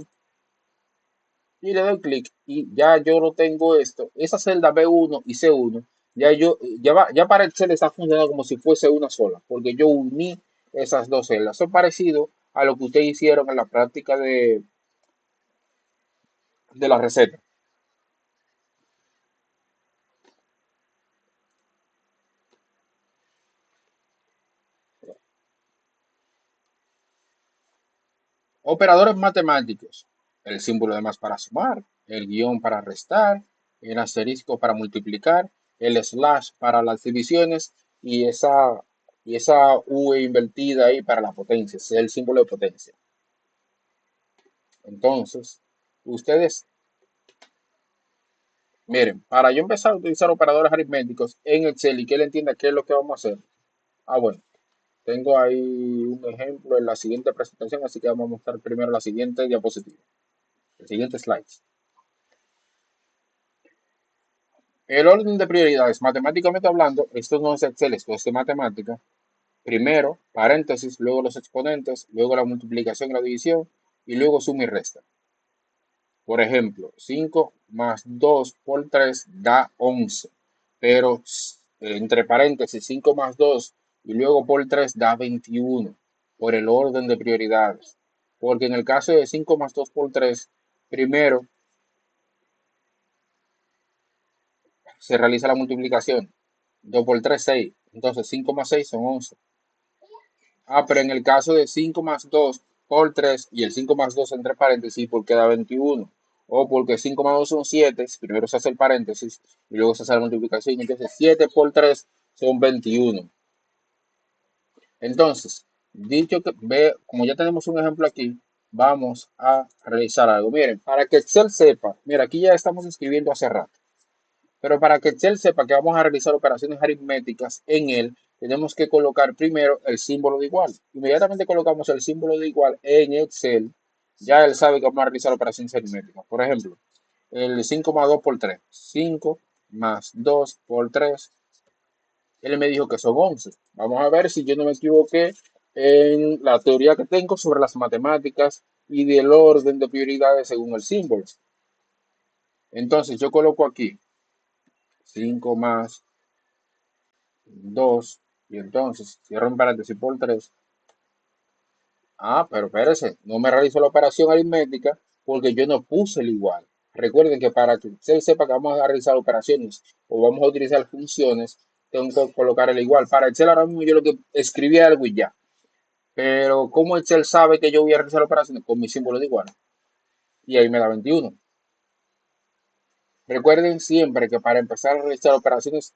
y le doy clic y ya yo no tengo esto. Esa celda B1 y C1, ya para Excel está funcionando como si fuese una sola, porque yo uní esas dos celdas. Eso es parecido a lo que ustedes hicieron en la práctica de la receta. Operadores matemáticos. El símbolo de más para sumar, el guión para restar, el asterisco para multiplicar, el slash para las divisiones y esa V invertida ahí para la potencia, ese es el símbolo de potencia. Entonces, ustedes, miren, para yo empezar a utilizar operadores aritméticos en Excel y que él entienda qué es lo que vamos a hacer. Bueno, tengo ahí un ejemplo en la siguiente presentación, así que vamos a mostrar primero la siguiente diapositiva, el siguiente slide. El orden de prioridades, matemáticamente hablando, esto no es Excel, esto es de matemática. Primero, paréntesis, luego los exponentes, luego la multiplicación y la división, y luego suma y resta. Por ejemplo, 5 más 2 por 3 da 11, pero entre paréntesis 5 más 2 y luego por 3 da 21, por el orden de prioridades. Porque en el caso de 5 más 2 por 3, primero se realiza la multiplicación. 2 por 3, 6. Entonces 5 más 6 son 11. Pero en el caso de 5 más 2 por 3 y el 5 más 2 entre paréntesis, porque da 21. O porque 5 más 2 son 7, primero se hace el paréntesis y luego se hace la multiplicación. Entonces 7 por 3 son 21. Entonces, dicho que ve, como ya tenemos un ejemplo aquí, vamos a realizar algo. Miren, para que Excel sepa, mira, aquí ya estamos escribiendo hace rato, pero para que Excel sepa que vamos a realizar operaciones aritméticas en él, tenemos que colocar primero el símbolo de igual. Inmediatamente colocamos el símbolo de igual en Excel, ya él sabe que vamos a realizar operaciones aritméticas. Por ejemplo, el 5 más 2 por 3. 5 más 2 por 3. Él me dijo que son 11. Vamos a ver si yo no me equivoqué en la teoría que tengo sobre las matemáticas y del orden de prioridades según el símbolo. Entonces yo coloco aquí 5 más 2 y entonces cierro en paréntesis por 3. Ah, pero espérese, no me realizo la operación aritmética porque yo no puse el igual. Recuerden que para que usted sepa que vamos a realizar operaciones o vamos a utilizar funciones, tengo que colocar el igual. Para Excel ahora mismo yo lo que escribí algo y ya. Pero ¿cómo Excel sabe que yo voy a realizar operaciones? Con mi símbolo de igual. Y ahí me da 21. Recuerden siempre que para empezar a realizar operaciones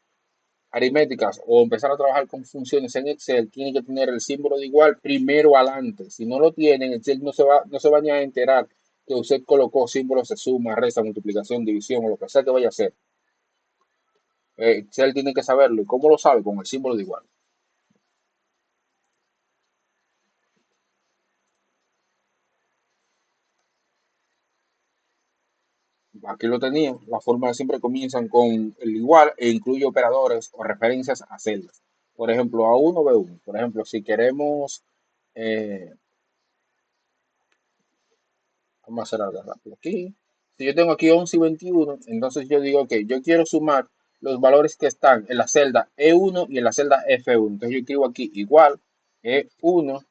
aritméticas o empezar a trabajar con funciones en Excel, tiene que tener el símbolo de igual primero adelante. Si no lo tienen, Excel no se va ni a enterar que usted colocó símbolos de suma, resta, multiplicación, división o lo que sea que vaya a hacer. Excel tiene que saberlo. ¿Y cómo lo sabe? Con el símbolo de igual. Aquí lo tenía. Las fórmulas siempre comienzan con el igual e incluye operadores o referencias a celdas. Por ejemplo, A1, B1. Por ejemplo, si queremos, eh, vamos a hacer algo rápido aquí. Si yo tengo aquí 11 y 21, entonces yo digo, ok, yo quiero sumar los valores que están en la celda E1 y en la celda F1. Entonces yo escribo aquí igual E1,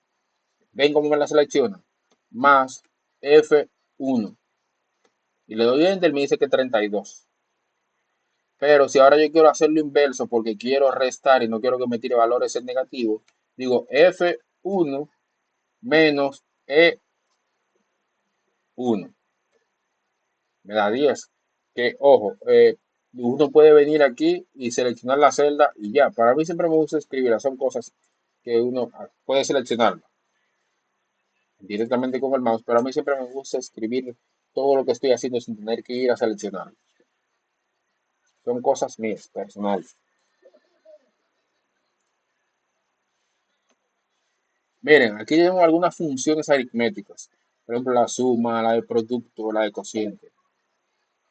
ven cómo me la selecciona, más F1. Y le doy enter, me dice que 32. Pero si ahora yo quiero hacerlo inverso porque quiero restar y no quiero que me tire valores en negativo, digo F1 menos E1. Me da 10. Que, ojo, uno puede venir aquí y seleccionar la celda y ya. Para mí siempre me gusta escribir. Son cosas que uno puede seleccionar directamente con el mouse, pero a mí siempre me gusta escribir todo lo que estoy haciendo sin tener que ir a seleccionar. Son cosas mías, personales. Miren, aquí tenemos algunas funciones aritméticas. Por ejemplo, la suma, la de producto, la de cociente.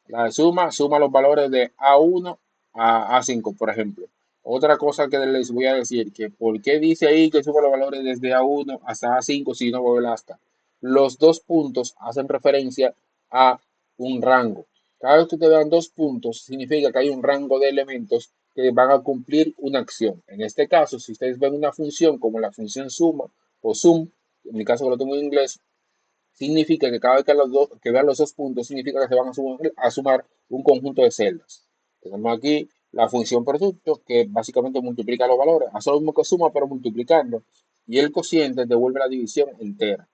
La de suma los valores de A1 a A5, por ejemplo. Otra cosa que les voy a decir, que por qué dice ahí que suma los valores desde A1 hasta A5 si no vuelve el hasta. Los dos puntos hacen referencia a un rango. Cada vez que te vean dos puntos, significa que hay un rango de elementos que van a cumplir una acción. En este caso, si ustedes ven una función como la función suma o sum, en mi caso que lo tengo en inglés, significa que cada vez que vean los dos puntos, significa que se van a sumar un conjunto de celdas. Tenemos aquí la función producto, que básicamente multiplica los valores. Hace lo mismo que suma, pero multiplicando. Y el cociente devuelve la división entera.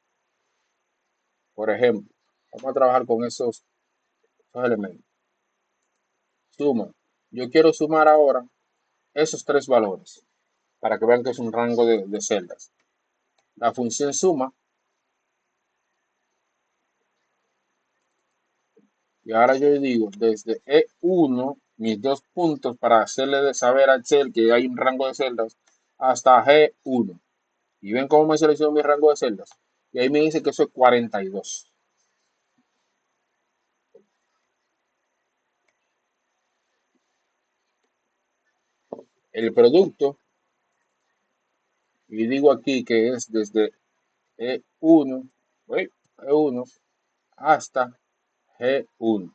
Por ejemplo, vamos a trabajar con esos elementos. Suma. Yo quiero sumar ahora esos tres valores para que vean que es un rango de celdas. La función suma. Y ahora yo digo, desde E1, mis dos puntos para hacerle de saber a Excel que hay un rango de celdas, hasta G1. Y ven cómo me seleccionó mi rango de celdas. Y ahí me dice que eso es 42. El producto, y digo aquí que es desde E1, E1 hasta G1.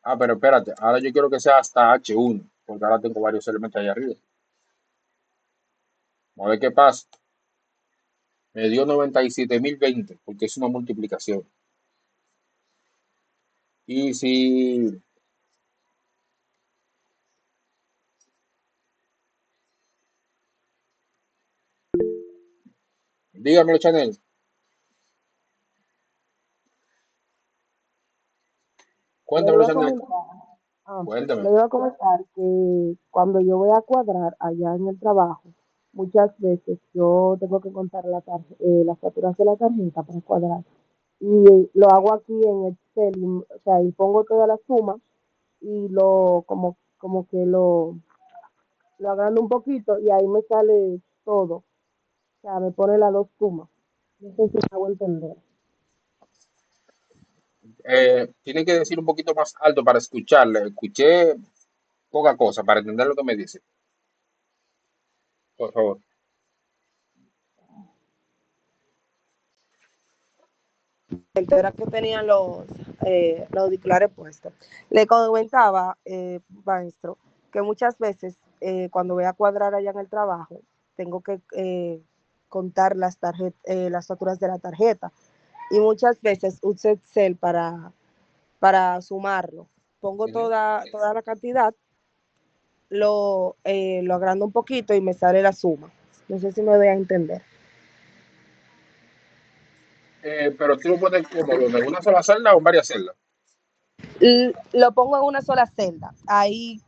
Ah, pero espérate, ahora yo quiero que sea hasta H1, porque ahora tengo varios elementos ahí arriba. Vamos a ver qué pasa. Me dio 97.020, porque es una multiplicación. Y si, dígamelo, Chanel, Le cuéntamelo, iba a Chanel, comentar, cuéntame. le iba a comentar que cuando yo voy a cuadrar allá en el trabajo, muchas veces yo tengo que contar las facturas de la tarjeta para cuadrar. Y lo hago aquí en Excel, o sea, y pongo toda la suma y como que lo agrando un poquito y ahí me sale todo. O sea, me pone las dos sumas. No sé si me hago entender. Tiene que decir un poquito más alto para escucharle. Escuché poca cosa para entender lo que me dice, por favor. Era que tenían los auriculares puestos. Le comentaba, maestro, que muchas veces cuando voy a cuadrar allá en el trabajo, tengo que contar las facturas de la tarjeta y muchas veces uso Excel para sumarlo. Pongo Ujú. toda la cantidad, lo agrando un poquito y me sale la suma. No sé si me voy a entender. Pero tú lo pones como en una sola celda o en varias celdas. Lo pongo en una sola celda. Ahí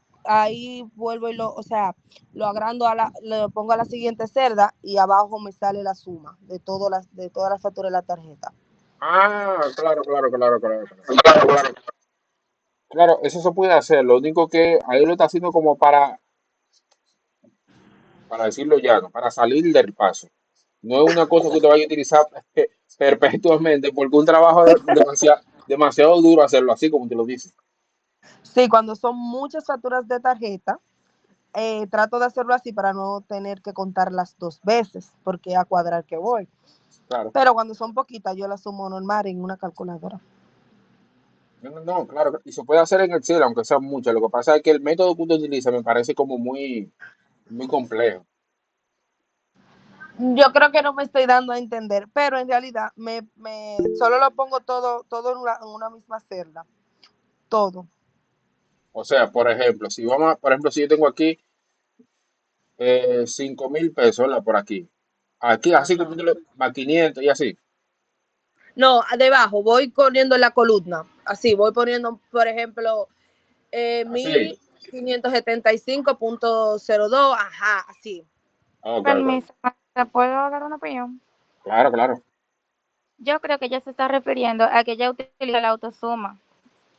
vuelvo o sea, lo agrando lo pongo a la siguiente celda y abajo me sale la suma de todas las facturas de la tarjeta. Ah, claro, claro, claro, claro, claro. Claro, eso se puede hacer. Lo único que ahí lo está haciendo como para decirlo llano, para salir del paso. No es una cosa que te vaya a utilizar perpetuamente porque un trabajo es demasiado, demasiado duro hacerlo así como te lo dices. Sí, cuando son muchas facturas de tarjeta, trato de hacerlo así para no tener que contarlas dos veces, porque a cuadrar que voy. Claro. Pero cuando son poquitas, yo las sumo normal en una calculadora. No, no, no, claro. Y se puede hacer en Excel, aunque sea mucho. Lo que pasa es que el método que usted utiliza me parece como muy complejo. Yo creo que no me estoy dando a entender, pero en realidad solo lo pongo todo en una misma celda, todo. O sea, por ejemplo, si vamos por ejemplo, si yo tengo aquí 5.000 pesos, ¿verdad? Por aquí. Aquí, así como Ajá. tú más 500 y así. No, debajo voy poniendo en la columna, así, voy poniendo, por ejemplo, Así. 1575.02, ajá, así. Ok, ok. Permiso, ¿te puedo dar una opinión? Claro, claro. Yo creo que ella se está refiriendo a que ella utiliza la autosuma.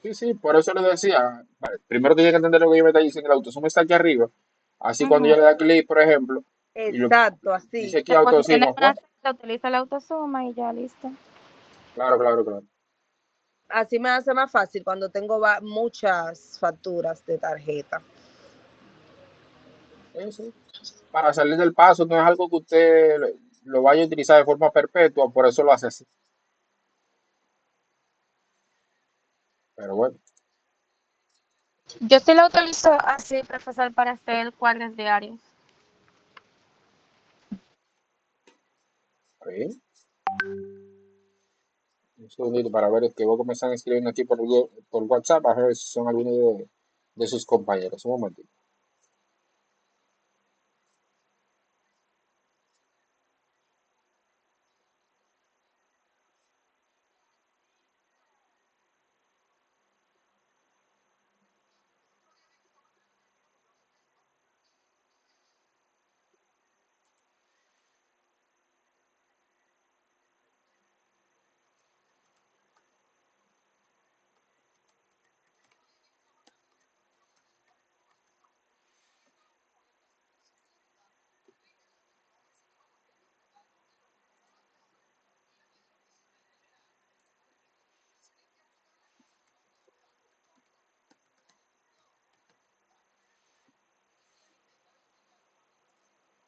Sí, sí, por eso le decía. Vale, primero tiene que entender lo que yo me está diciendo. El autosuma está aquí arriba. Así cuando yo Ujú. le da clic, por ejemplo, y lo Exacto, así. dice aquí Se posiciona autosuma, en una ¡fua! celda, utiliza la autosuma y ya listo. Claro, claro, claro. Así me hace más fácil cuando tengo muchas facturas de tarjeta. Sí, sí. Para salir del paso no es algo que usted lo vaya a utilizar de forma perpetua, por eso lo hace así. Pero bueno, Yo sí la utilizo así, profesor, para hacer cuadros diarios. ahí. Un segundito para ver que vos comenzar escribiendo aquí por WhatsApp, a ver si son algunos de sus compañeros. Un momentito.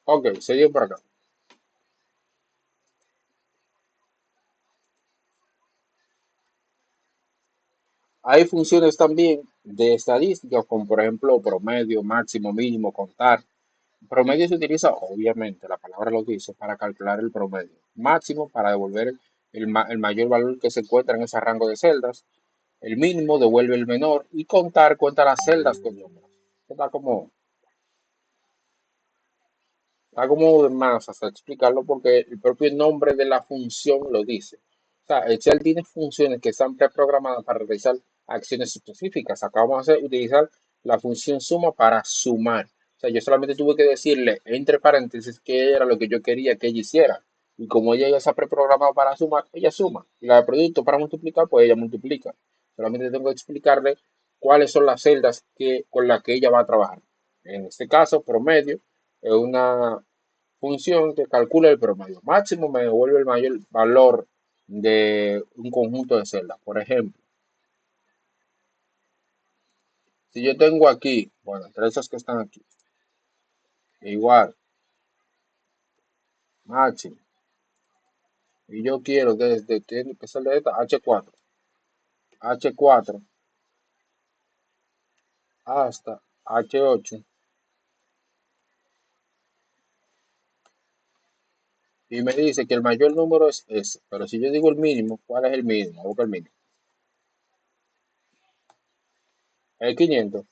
Ok, seguimos por acá. Hay funciones también de estadística, como por ejemplo promedio, máximo, mínimo, contar. Promedio se utiliza, obviamente, la palabra lo dice, para calcular el promedio. Máximo para devolver el mayor valor que se encuentra en ese rango de celdas. El mínimo devuelve el menor y contar cuenta las celdas con números. Está como, está como de más hasta explicarlo porque el propio nombre de la función lo dice. O sea, Excel tiene funciones que están preprogramadas para realizar acciones específicas. Acá vamos a utilizar la función suma para sumar. O sea, yo solamente tuve que decirle entre paréntesis qué era lo que yo quería que ella hiciera. Y como ella ya está preprogramada para sumar, ella suma. Y la de producto para multiplicar, pues ella multiplica. Solamente tengo que explicarle cuáles son las celdas con las que ella va a trabajar. En este caso, promedio es una función que calcula el promedio. Máximo me devuelve el mayor valor de un conjunto de celdas. Por ejemplo, si yo tengo aquí, bueno, entre esas que están aquí, igual, máximo, y yo quiero que desde, tiene que ser de esta, H4 hasta H8, y me dice que el mayor número es ese, pero si yo digo el mínimo, ¿cuál es el mínimo? Busca el mínimo. El 500.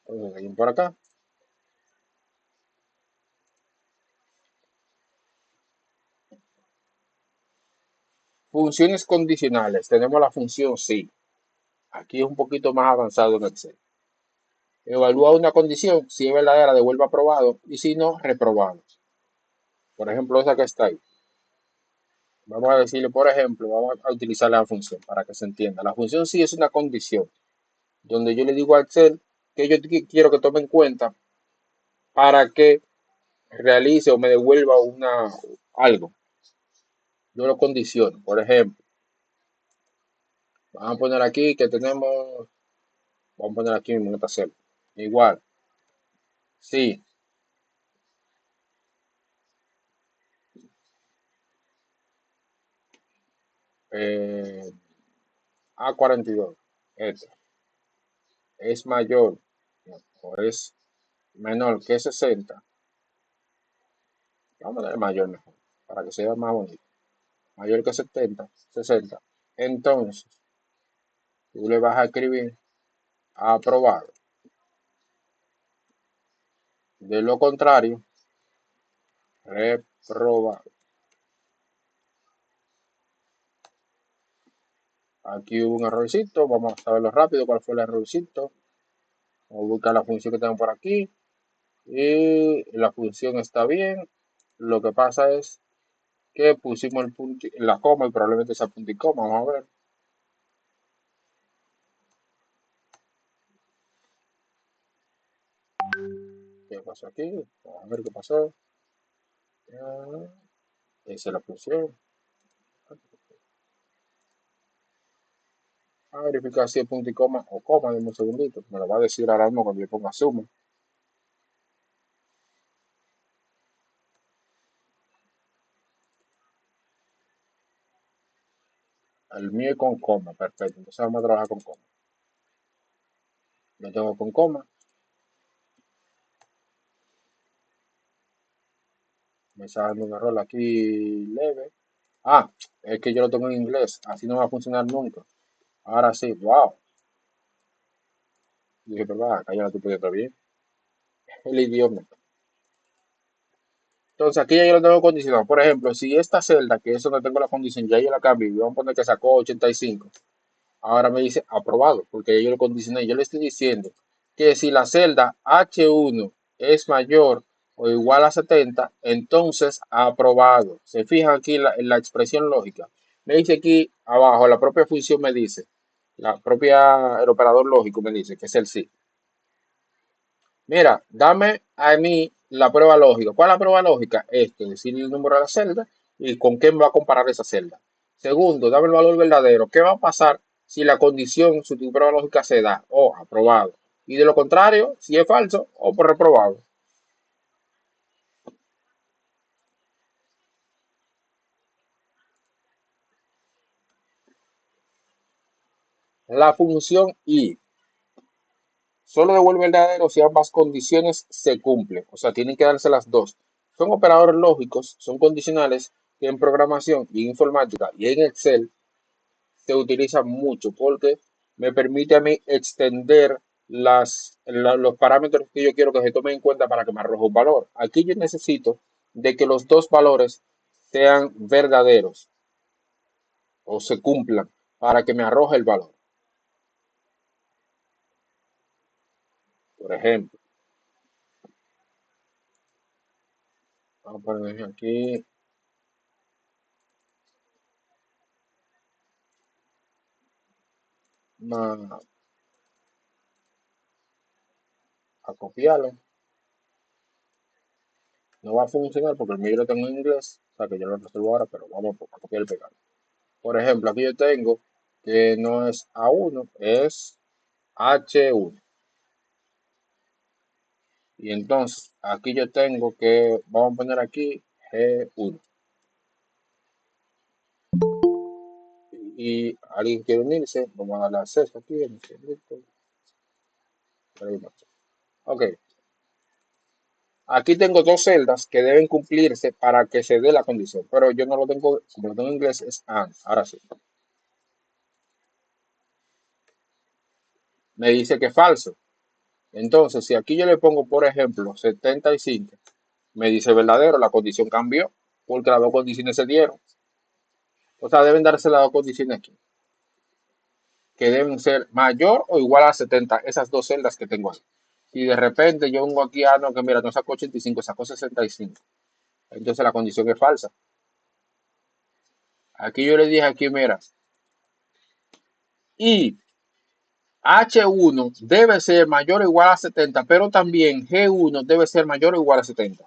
Entonces, seguimos por acá. Funciones condicionales. Tenemos la función sí. Aquí es un poquito más avanzado en Excel. Evalúa una condición, si es verdadera, devuelve aprobado y si no, reprobado. Por ejemplo, esa que está ahí. Vamos a decirle, por ejemplo, vamos a utilizar la función para que se entienda. La función sí es una condición, donde yo le digo a Excel que yo quiero que tome en cuenta para que realice o me devuelva algo. Yo lo condiciono. Por ejemplo, vamos a poner aquí que tenemos, vamos a poner aquí mi nota cel. Igual, sí, eh, A42, este, es mayor o es menor que 60. Vamos a poner mayor mejor, para que sea más bonito. Mayor que 70, 60. Entonces, tú le vas a escribir aprobado. De lo contrario, reprobado. Aquí hubo un errorcito. Vamos a saberlo rápido cuál fue el errorcito. Vamos a buscar la función que tengo por aquí. Y la función está bien. Lo que pasa es que pusimos el punto, la coma y probablemente sea punto y coma. Vamos a ver. ¿Qué pasó aquí? Vamos a ver qué pasó. Esa es la función. A verificar si es punto y coma o coma. Dame un segundito. Me lo va a decir ahora mismo cuando le ponga suma. El mío es con coma. Perfecto. Entonces vamos a trabajar con coma. Lo tengo con coma. Me está dando un error aquí leve. Ah, es que yo lo tengo en inglés. Así no va a funcionar nunca. Ahora sí. Wow. Dije, pero acá ya la estoy poniendo bien. El idioma. Entonces aquí ya yo lo tengo condicionado. Por ejemplo, si esta celda, que es donde tengo la condición, ya yo la cambié, vamos a poner que sacó 85. Ahora me dice aprobado, porque ya yo lo condicioné. Yo le estoy diciendo que si la celda H1 es mayor o igual a 70, entonces aprobado. Se fijan aquí en la expresión lógica. Me dice aquí abajo, la propia función me dice, el operador lógico me dice que es el sí. Mira, dame a mí la prueba lógica. ¿Cuál es la prueba lógica? Esto, decir el número de la celda y con qué me va a comparar esa celda. Segundo, dame el valor verdadero. ¿Qué va a pasar si la condición, si tu prueba lógica se da? O aprobado. Y de lo contrario, si es falso o por reprobado. La función y solo devuelve verdadero si ambas condiciones se cumplen. O sea, tienen que darse las dos. Son operadores lógicos, son condicionales que en programación y en informática y en Excel se utiliza mucho porque me permite a mí extender los parámetros que yo quiero que se tomen en cuenta para que me arroje un valor. Aquí yo necesito de que los dos valores sean verdaderos o se cumplan para que me arroje el valor. Por ejemplo, vamos a poner aquí a copiarlo. No va a funcionar porque el mío lo tengo en inglés, o sea que yo lo resuelvo ahora, pero vamos a copiar y pegar. Por ejemplo, aquí yo tengo que no es A1, es H1. Y entonces aquí yo tengo que, vamos a poner aquí G1. Y alguien quiere unirse, vamos a darle acceso aquí. Ok, aquí tengo dos celdas que deben cumplirse para que se dé la condición, pero yo no lo tengo, como lo tengo en inglés, es AND. Ahora sí, me dice que es falso. Entonces, si aquí yo le pongo, por ejemplo, 75, me dice verdadero, la condición cambió, porque las dos condiciones se dieron. O sea, deben darse las dos condiciones aquí, que deben ser mayor o igual a 70, esas dos celdas que tengo ahí. Si de repente yo vengo aquí, no, que mira, no saco 85, saco 65, entonces la condición es falsa. Aquí yo le dije aquí, mira, y H1 debe ser mayor o igual a 70, pero también G1 debe ser mayor o igual a 70.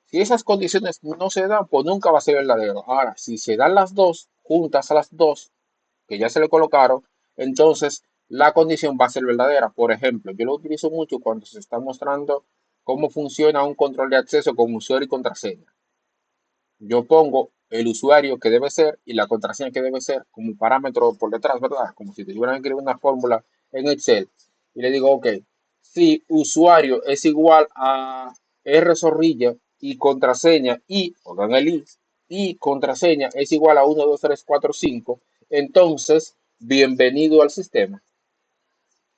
Si esas condiciones no se dan, pues nunca va a ser verdadero. Ahora, si se dan las dos, juntas a las dos, que ya se le colocaron, entonces la condición va a ser verdadera. Por ejemplo, yo lo utilizo mucho cuando se está mostrando cómo funciona un control de acceso con usuario y contraseña. Yo pongo el usuario que debe ser y la contraseña que debe ser como parámetro por detrás, ¿verdad? Como si te hubieran escrito una fórmula en Excel. Y le digo, ok, si usuario es igual a R zorrilla y contraseña y, pongan el y contraseña es igual a 1, 2, 3, 4, 5, entonces, bienvenido al sistema.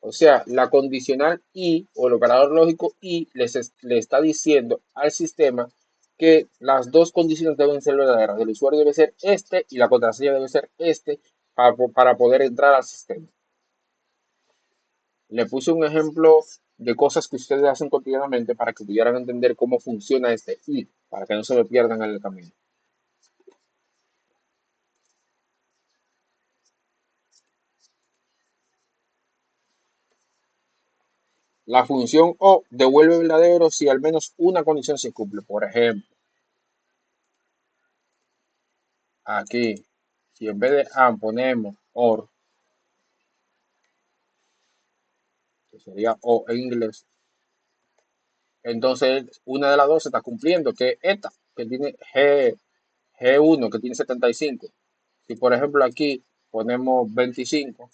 O sea, la condicional y o el operador lógico y le está diciendo al sistema que las dos condiciones deben ser verdaderas. El usuario debe ser este y la contraseña debe ser este para poder entrar al sistema. Le puse un ejemplo de cosas que ustedes hacen cotidianamente para que pudieran entender cómo funciona este y para que no se me pierdan en el camino. La función O devuelve verdadero si al menos una condición se cumple. Por ejemplo, aquí, si en vez de AND ponemos OR, que sería O en inglés, entonces una de las dos se está cumpliendo, que es esta, que tiene G1, que tiene 75. Si por ejemplo aquí ponemos 25,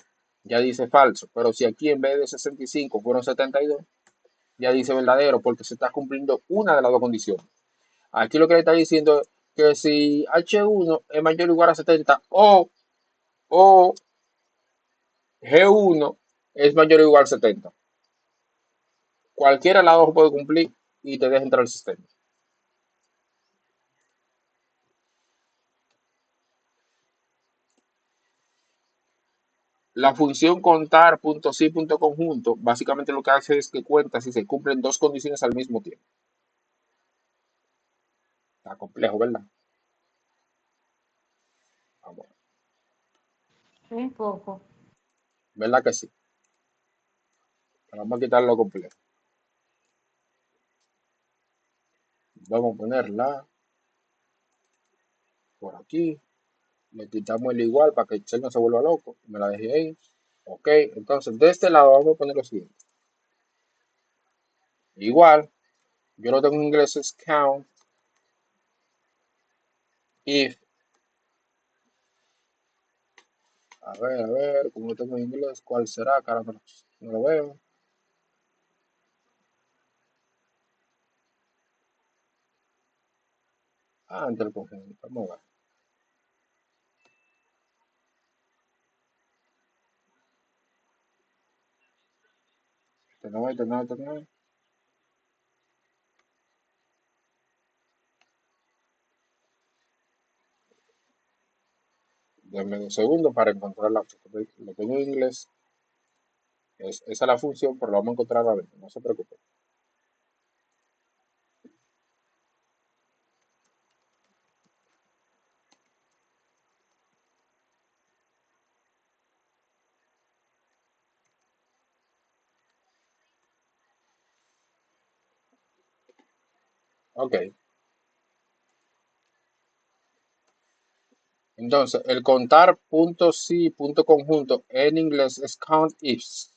ya dice falso, pero si aquí en vez de 65 fueron 72, ya dice verdadero, porque se está cumpliendo una de las dos condiciones. Aquí lo que le está diciendo es que si H1 es mayor o igual a 70 o G1 es mayor o igual a 70. Cualquiera de las dos puede cumplir y te deja entrar al sistema. La función contar punto sí punto conjunto básicamente lo que hace es que cuenta si se cumplen dos condiciones al mismo tiempo. Está complejo, ¿verdad? Vamos, Un poco. ¿verdad que sí? Vamos a quitarlo complejo. Vamos a ponerla por aquí. Le quitamos el igual para que Excel no se vuelva loco. Me la dejé ahí. Ok, entonces de este lado vamos a poner lo siguiente. Igual, yo lo tengo en inglés es count if. A ver, como lo tengo en inglés, ¿cuál será? Caramba, no lo veo. Ah, entre el conjunto. Vamos a ver. Este no. Denme un segundo para encontrar la. Lo tengo en inglés. Esa es la función, pero lo vamos a encontrar ahora, no se preocupe. Ok. Entonces, el contar punto sí, punto conjunto en inglés es count ifs.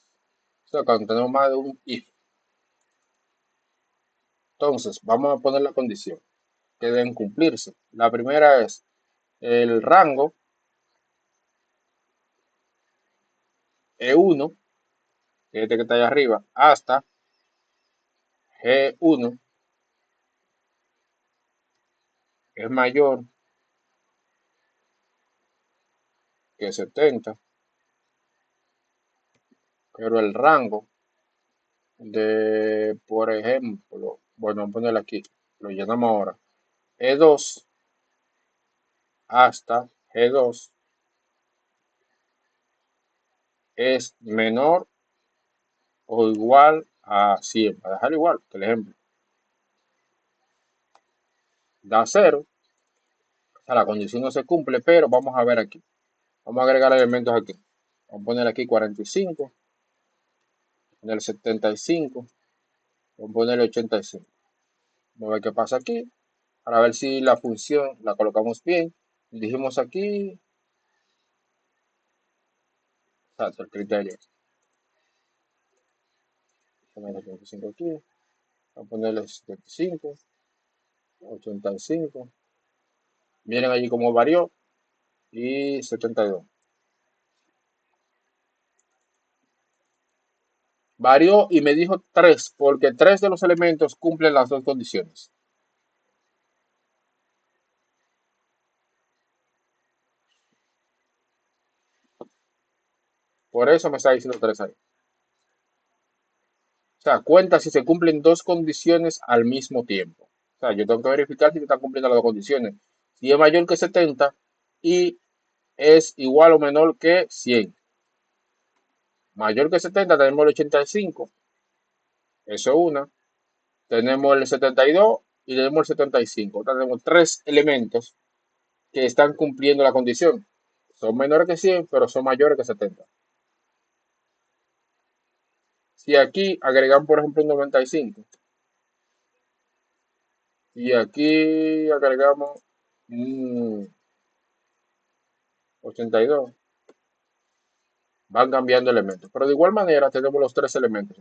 O sea, cuando tenemos más de un if. Entonces, vamos a poner la condición que deben cumplirse. La primera es el rango E1, que es este que está allá arriba, hasta G1 es mayor que 70, pero el rango de, por ejemplo, bueno, vamos a ponerlo aquí, lo llenamos ahora, E2 hasta G2 es menor o igual a 100, para dejar igual que el ejemplo, da 0, o sea, la condición no se cumple, pero vamos a ver aquí, vamos a agregar elementos aquí, vamos a poner aquí 45, poner 75, vamos a poner 85, vamos a ver qué pasa aquí, para ver si la función la colocamos bien, dijimos aquí, exacto, el criterio, vamos a poner 75 aquí, vamos a ponerle 75, 85, miren allí cómo varió, y 72. Varió y me dijo 3, porque 3 de los elementos cumplen las dos condiciones. Por eso me está diciendo 3 ahí. O sea, cuenta si se cumplen dos condiciones al mismo tiempo. O sea, yo tengo que verificar si se están cumpliendo las dos condiciones. Si es mayor que 70 y es igual o menor que 100. Mayor que 70 tenemos el 85. Eso es una. Tenemos el 72 y tenemos el 75. Tenemos 3 elementos que están cumpliendo la condición. Son menores que 100, pero son mayores que 70. Si aquí agregan, por ejemplo, un 95 y aquí agregamos un 82, van cambiando elementos. Pero de igual manera tenemos los 3 elementos.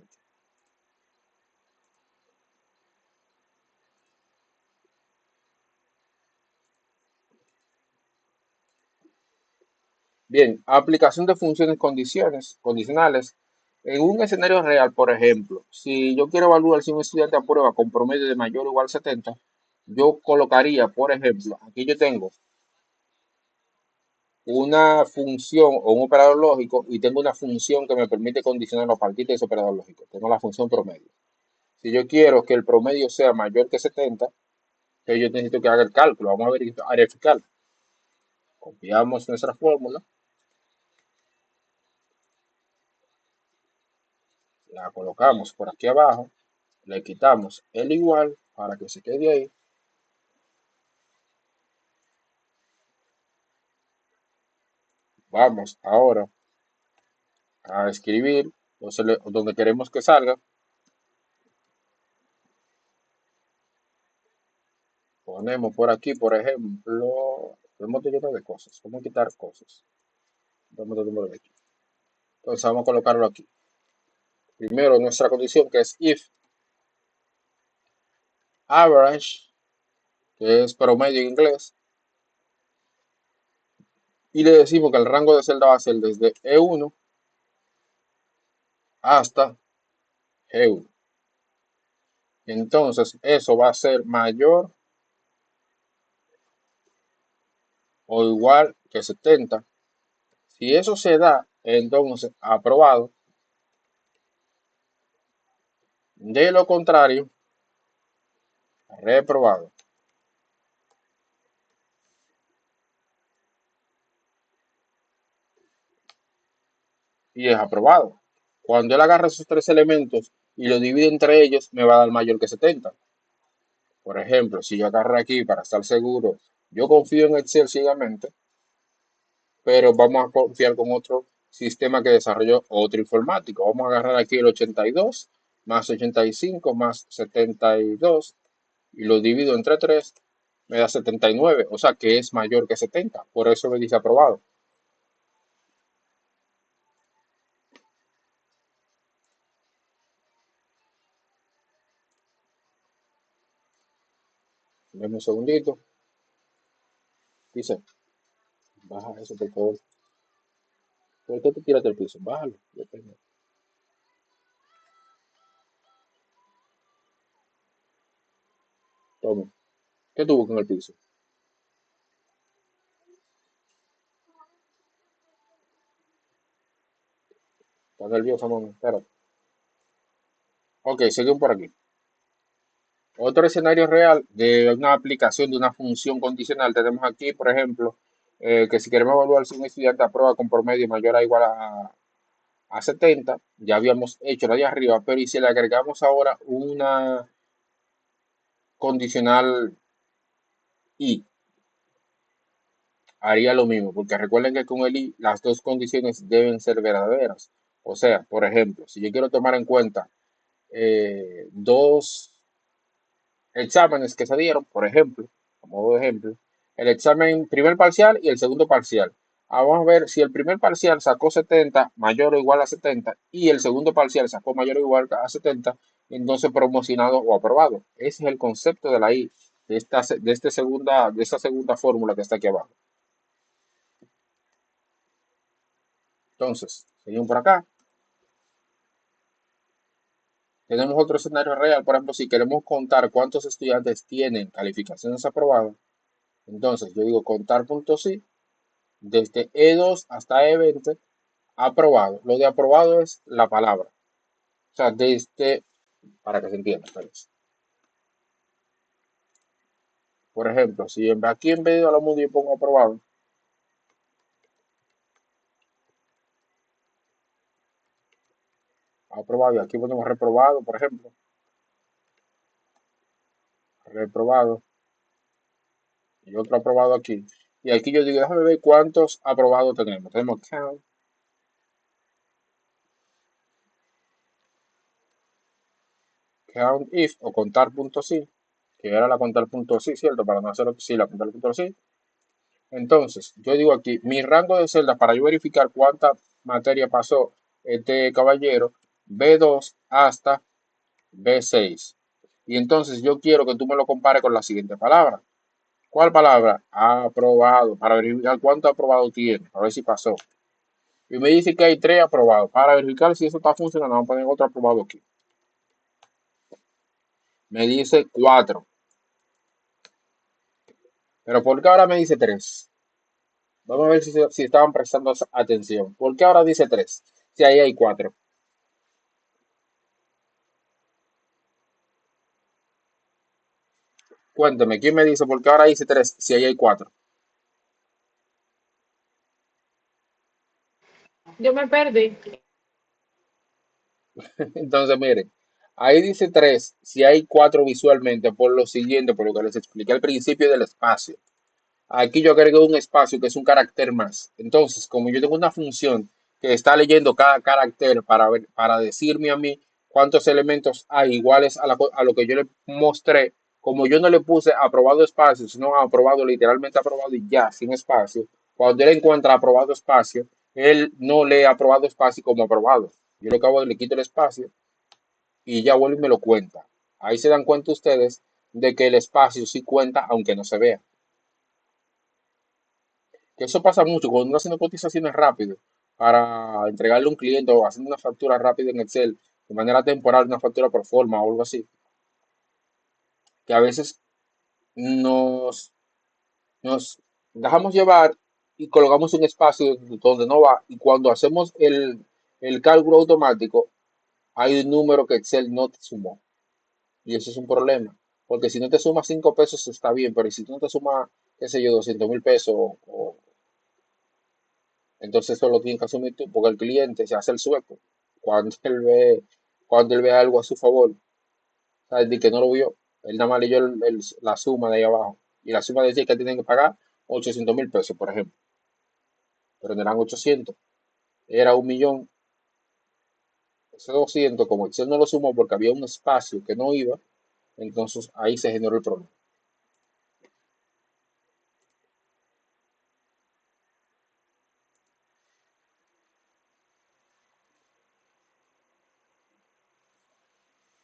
Bien, aplicación de funciones condicionales. En un escenario real, por ejemplo, si yo quiero evaluar si un estudiante aprueba con promedio de mayor o igual a 70, yo colocaría, por ejemplo, aquí yo tengo una función o un operador lógico y tengo una función que me permite condicionar a partir de ese operador lógico. Tengo la función promedio. Si yo quiero que el promedio sea mayor que 70, entonces yo necesito que haga el cálculo. Vamos a verificar. Copiamos nuestra fórmula, la colocamos por aquí abajo, le quitamos el igual para que se quede ahí. Vamos ahora a escribir donde queremos que salga. Ponemos por aquí, por ejemplo, tenemos lleno de cosas. Vamos a quitar cosas. Vamos a número de aquí. Entonces vamos a colocarlo aquí. Primero nuestra condición que es if average, que es promedio en inglés, y le decimos que el rango de celda va a ser desde E1 hasta G1. Entonces eso va a ser mayor o igual que 70. Si eso se da, entonces aprobado. De lo contrario, reprobado. Y es aprobado. Cuando él agarra esos tres elementos y lo divide entre ellos, me va a dar mayor que 70. Por ejemplo, si yo agarro aquí para estar seguro, yo confío en Excel ciegamente, pero vamos a confiar con otro sistema que desarrolló otro informático. Vamos a agarrar aquí el 82 más 85 más 72 y lo divido entre 3, me da 79, o sea que es mayor que 70. Por eso me dice aprobado. Dame un segundito. Dice, baja eso por favor. ¿Por qué te tiras del piso? Bájalo. Depende. Toma. ¿Qué tuvo con el piso? Está nerviosa, mami. Espérate. Ok, seguimos por aquí. Otro escenario real de una aplicación de una función condicional tenemos aquí, por ejemplo, que si queremos evaluar si un estudiante aprueba con promedio mayor o igual a 70, ya habíamos hecho la de arriba, pero y si le agregamos ahora una condicional y, haría lo mismo, porque recuerden que con el y las dos condiciones deben ser verdaderas. O sea, por ejemplo, si yo quiero tomar en cuenta dos exámenes que se dieron, por ejemplo, a modo de ejemplo, el examen primer parcial y el segundo parcial. Vamos a ver si el primer parcial sacó 70 mayor o igual a 70 y el segundo parcial sacó mayor o igual a 70, entonces promocionado o aprobado. Ese es el concepto de la I, de esta segunda fórmula que está aquí abajo. Entonces, seguimos por acá. Tenemos otro escenario real, por ejemplo, si queremos contar cuántos estudiantes tienen calificaciones aprobadas, entonces yo digo contar puntos sí, desde E2 hasta E20, aprobado. Lo de aprobado es la palabra. O sea, desde, para que se entienda, pues. Por ejemplo, si aquí en vez de lo mundo yo pongo aprobado, aprobado, y aquí ponemos reprobado, por ejemplo, reprobado, y otro aprobado aquí. Y aquí yo digo, déjame ver cuántos aprobados tenemos. Tenemos count if o contar punto sí, que era la contar punto sí, ¿cierto? Para no hacerlo sí, la contar punto sí. Entonces, yo digo aquí, mi rango de celda para yo verificar cuánta materia pasó este caballero, B2 hasta B6. Y entonces yo quiero que tú me lo compares con la siguiente palabra. ¿Cuál palabra? Aprobado, para verificar cuánto aprobado tiene, a ver si pasó. Y me dice que hay 3 aprobados. Para verificar si eso está funcionando, vamos a poner otro aprobado aquí. Me dice 4. Pero ¿por qué ahora me dice 3? Vamos a ver si estaban prestando atención. ¿Por qué ahora dice 3? Si ahí hay 4. Cuénteme, ¿quién me dice por qué ahora dice 3 si ahí hay 4? Yo me perdí. Entonces, miren, ahí dice 3 si hay 4 visualmente por lo siguiente, por lo que les expliqué al principio del espacio. Aquí yo agrego un espacio que es un carácter más. Entonces, como yo tengo una función que está leyendo cada carácter para decirme a mí cuántos elementos hay iguales a lo que yo le mostré, como yo no le puse aprobado espacio, sino aprobado, literalmente aprobado y ya, sin espacio, cuando él encuentra aprobado espacio, él no lee aprobado espacio como aprobado. Yo lo que hago es le quito el espacio y ya vuelve y me lo cuenta. Ahí se dan cuenta ustedes de que el espacio sí cuenta aunque no se vea. Que eso pasa mucho cuando uno haciendo cotizaciones rápido para entregarle a un cliente o haciendo una factura rápida en Excel de manera temporal, una factura por forma o algo así, que a veces nos, nos dejamos llevar y colocamos un espacio donde no va y cuando hacemos el cálculo automático hay un número que Excel no te sumó y eso es un problema, porque si no te suma 5 pesos está bien, pero si no te suma, qué sé yo, 200.000 pesos entonces eso lo tienes que asumir tú porque el cliente se hace el sueco. cuando él ve, cuando él ve algo a su favor, ¿sabes? De que no lo vio, él nada más leyó la suma de ahí abajo. Y la suma decía que tienen que pagar 800.000 pesos, por ejemplo. Pero no eran 800, era 1.000.000. Ese 200, como Excel no lo sumó porque había un espacio que no iba, entonces ahí se generó el problema.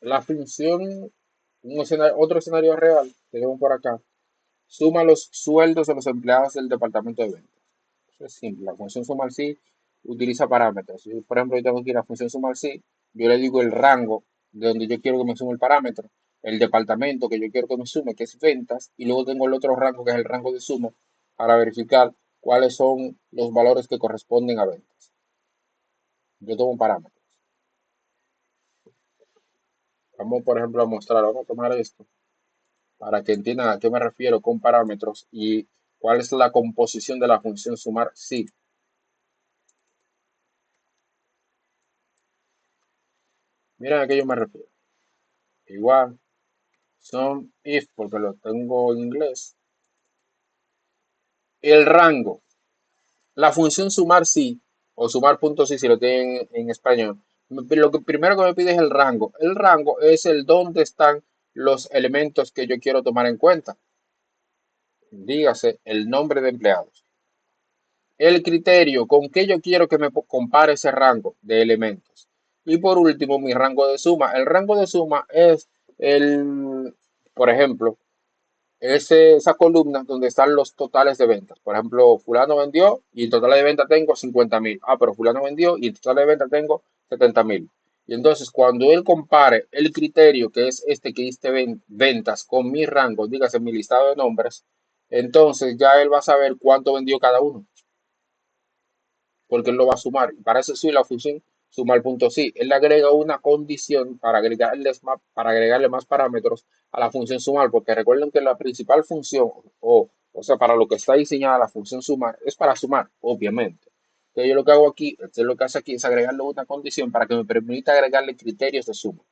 La función, otro escenario real, tenemos por acá, suma los sueldos de los empleados del departamento de ventas. Eso es simple. La función sumar sí utiliza parámetros. Si, por ejemplo, yo tengo aquí la función sumar sí, yo le digo el rango de donde yo quiero que me sume el parámetro, el departamento que yo quiero que me sume, que es ventas, y luego tengo el otro rango que es el rango de suma para verificar cuáles son los valores que corresponden a ventas. Yo tomo parámetros. Vamos, por ejemplo, vamos a tomar esto para que entiendan a qué me refiero con parámetros y cuál es la composición de la función sumar sí. Miren a qué yo me refiero. Igual, son if, porque lo tengo en inglés. El rango. La función sumar sí, o sumar punto sí, si lo tienen en español. Lo que primero que me pide es el rango. El rango es el dónde están los elementos que yo quiero tomar en cuenta. Dígase, el nombre de empleados. El criterio, con qué yo quiero que me compare ese rango de elementos. Y por último, mi rango de suma. El rango de suma es por ejemplo, esa columna donde están los totales de ventas. Por ejemplo, fulano vendió y en total de venta tengo 50.000. Ah, pero fulano vendió y en total de venta tengo 70.000. Y entonces, cuando él compare el criterio, que es este que diste ventas, con mi rango, dígase mi listado de nombres, entonces ya él va a saber cuánto vendió cada uno, porque él lo va a sumar. Y para eso sí la función sumar punto sí. Él le agrega una condición para agregarle más parámetros a la función sumar, porque recuerden que la principal función, o sea, para lo que está diseñada la función sumar, es para sumar, obviamente. Entonces yo lo que hago aquí, lo que hace aquí es agregarle una condición para que me permita agregarle criterios de suma.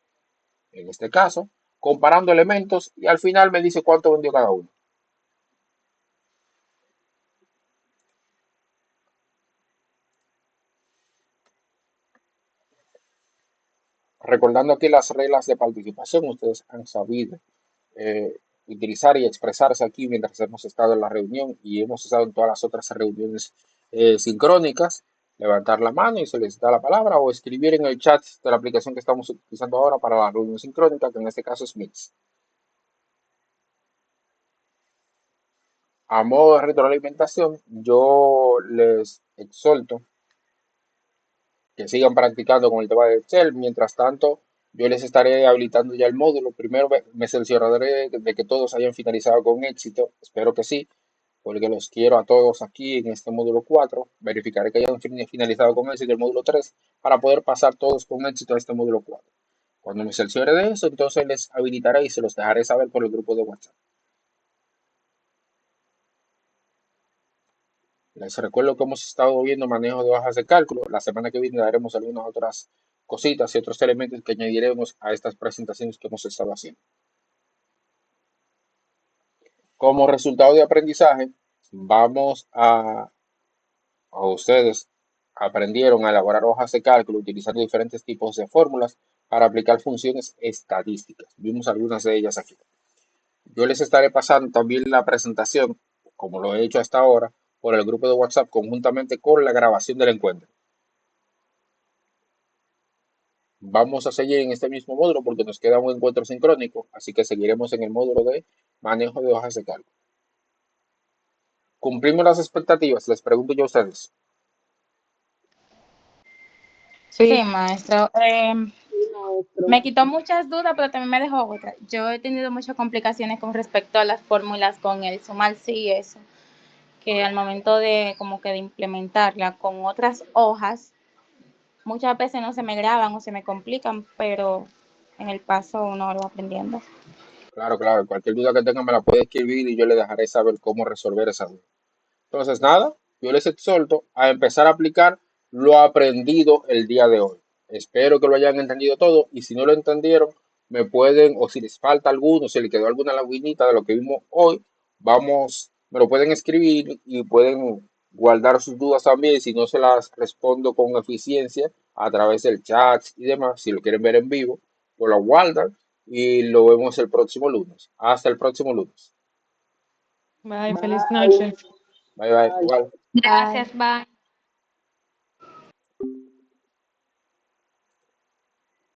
En este caso, comparando elementos y al final me dice cuánto vendió cada uno. Recordando aquí las reglas de participación, ustedes han sabido utilizar y expresarse aquí mientras hemos estado en la reunión y hemos estado en todas las otras reuniones sincrónicas. Levantar la mano y solicitar la palabra o escribir en el chat de la aplicación que estamos utilizando ahora para la reunión sincrónica, que en este caso es Mix. A modo de retroalimentación, yo les exhorto que sigan practicando con el tema de Excel. Mientras tanto, yo les estaré habilitando ya el módulo. Primero me cercioraré de que todos hayan finalizado con éxito. Espero que sí, porque los quiero a todos aquí en este módulo 4. Verificaré que hayan finalizado con éxito el módulo 3 para poder pasar todos con éxito a este módulo 4. Cuando me cerciore de eso, entonces les habilitaré y se los dejaré saber por el grupo de WhatsApp. Les recuerdo que hemos estado viendo manejo de hojas de cálculo. La semana que viene daremos algunas otras cositas y otros elementos que añadiremos a estas presentaciones que hemos estado haciendo. Como resultado de aprendizaje, vamos a ustedes aprendieron a elaborar hojas de cálculo utilizando diferentes tipos de fórmulas para aplicar funciones estadísticas. Vimos algunas de ellas aquí. Yo les estaré pasando también la presentación, como lo he hecho hasta ahora, por el grupo de WhatsApp conjuntamente con la grabación del encuentro. Vamos a seguir en este mismo módulo porque nos queda un encuentro sincrónico, así que seguiremos en el módulo de manejo de hojas de cálculo. ¿Cumplimos las expectativas? Les pregunto yo a ustedes. Sí, Sí, maestro. maestro. Me quitó muchas dudas, pero también me dejó otra. Yo he tenido muchas complicaciones con respecto a las fórmulas con el sumar sí y eso, que al momento de como que de implementarla con otras hojas, muchas veces no se me graban o se me complican, pero en el paso uno lo va aprendiendo. Claro, claro. Cualquier duda que tengan me la puede escribir y yo le dejaré saber cómo resolver esa duda. Entonces, nada, yo les exhorto a empezar a aplicar lo aprendido el día de hoy. Espero que lo hayan entendido todo y si no lo entendieron, me pueden, o si les falta alguno, si les quedó alguna lagunita de lo que vimos hoy, me lo pueden escribir y pueden guardar sus dudas también si no se las respondo con eficiencia a través del chat y demás. Si lo quieren ver en vivo, pues lo guardan y lo vemos el próximo lunes. Hasta el próximo lunes. Bye, feliz noche. Bye bye. Igual. Gracias, bye.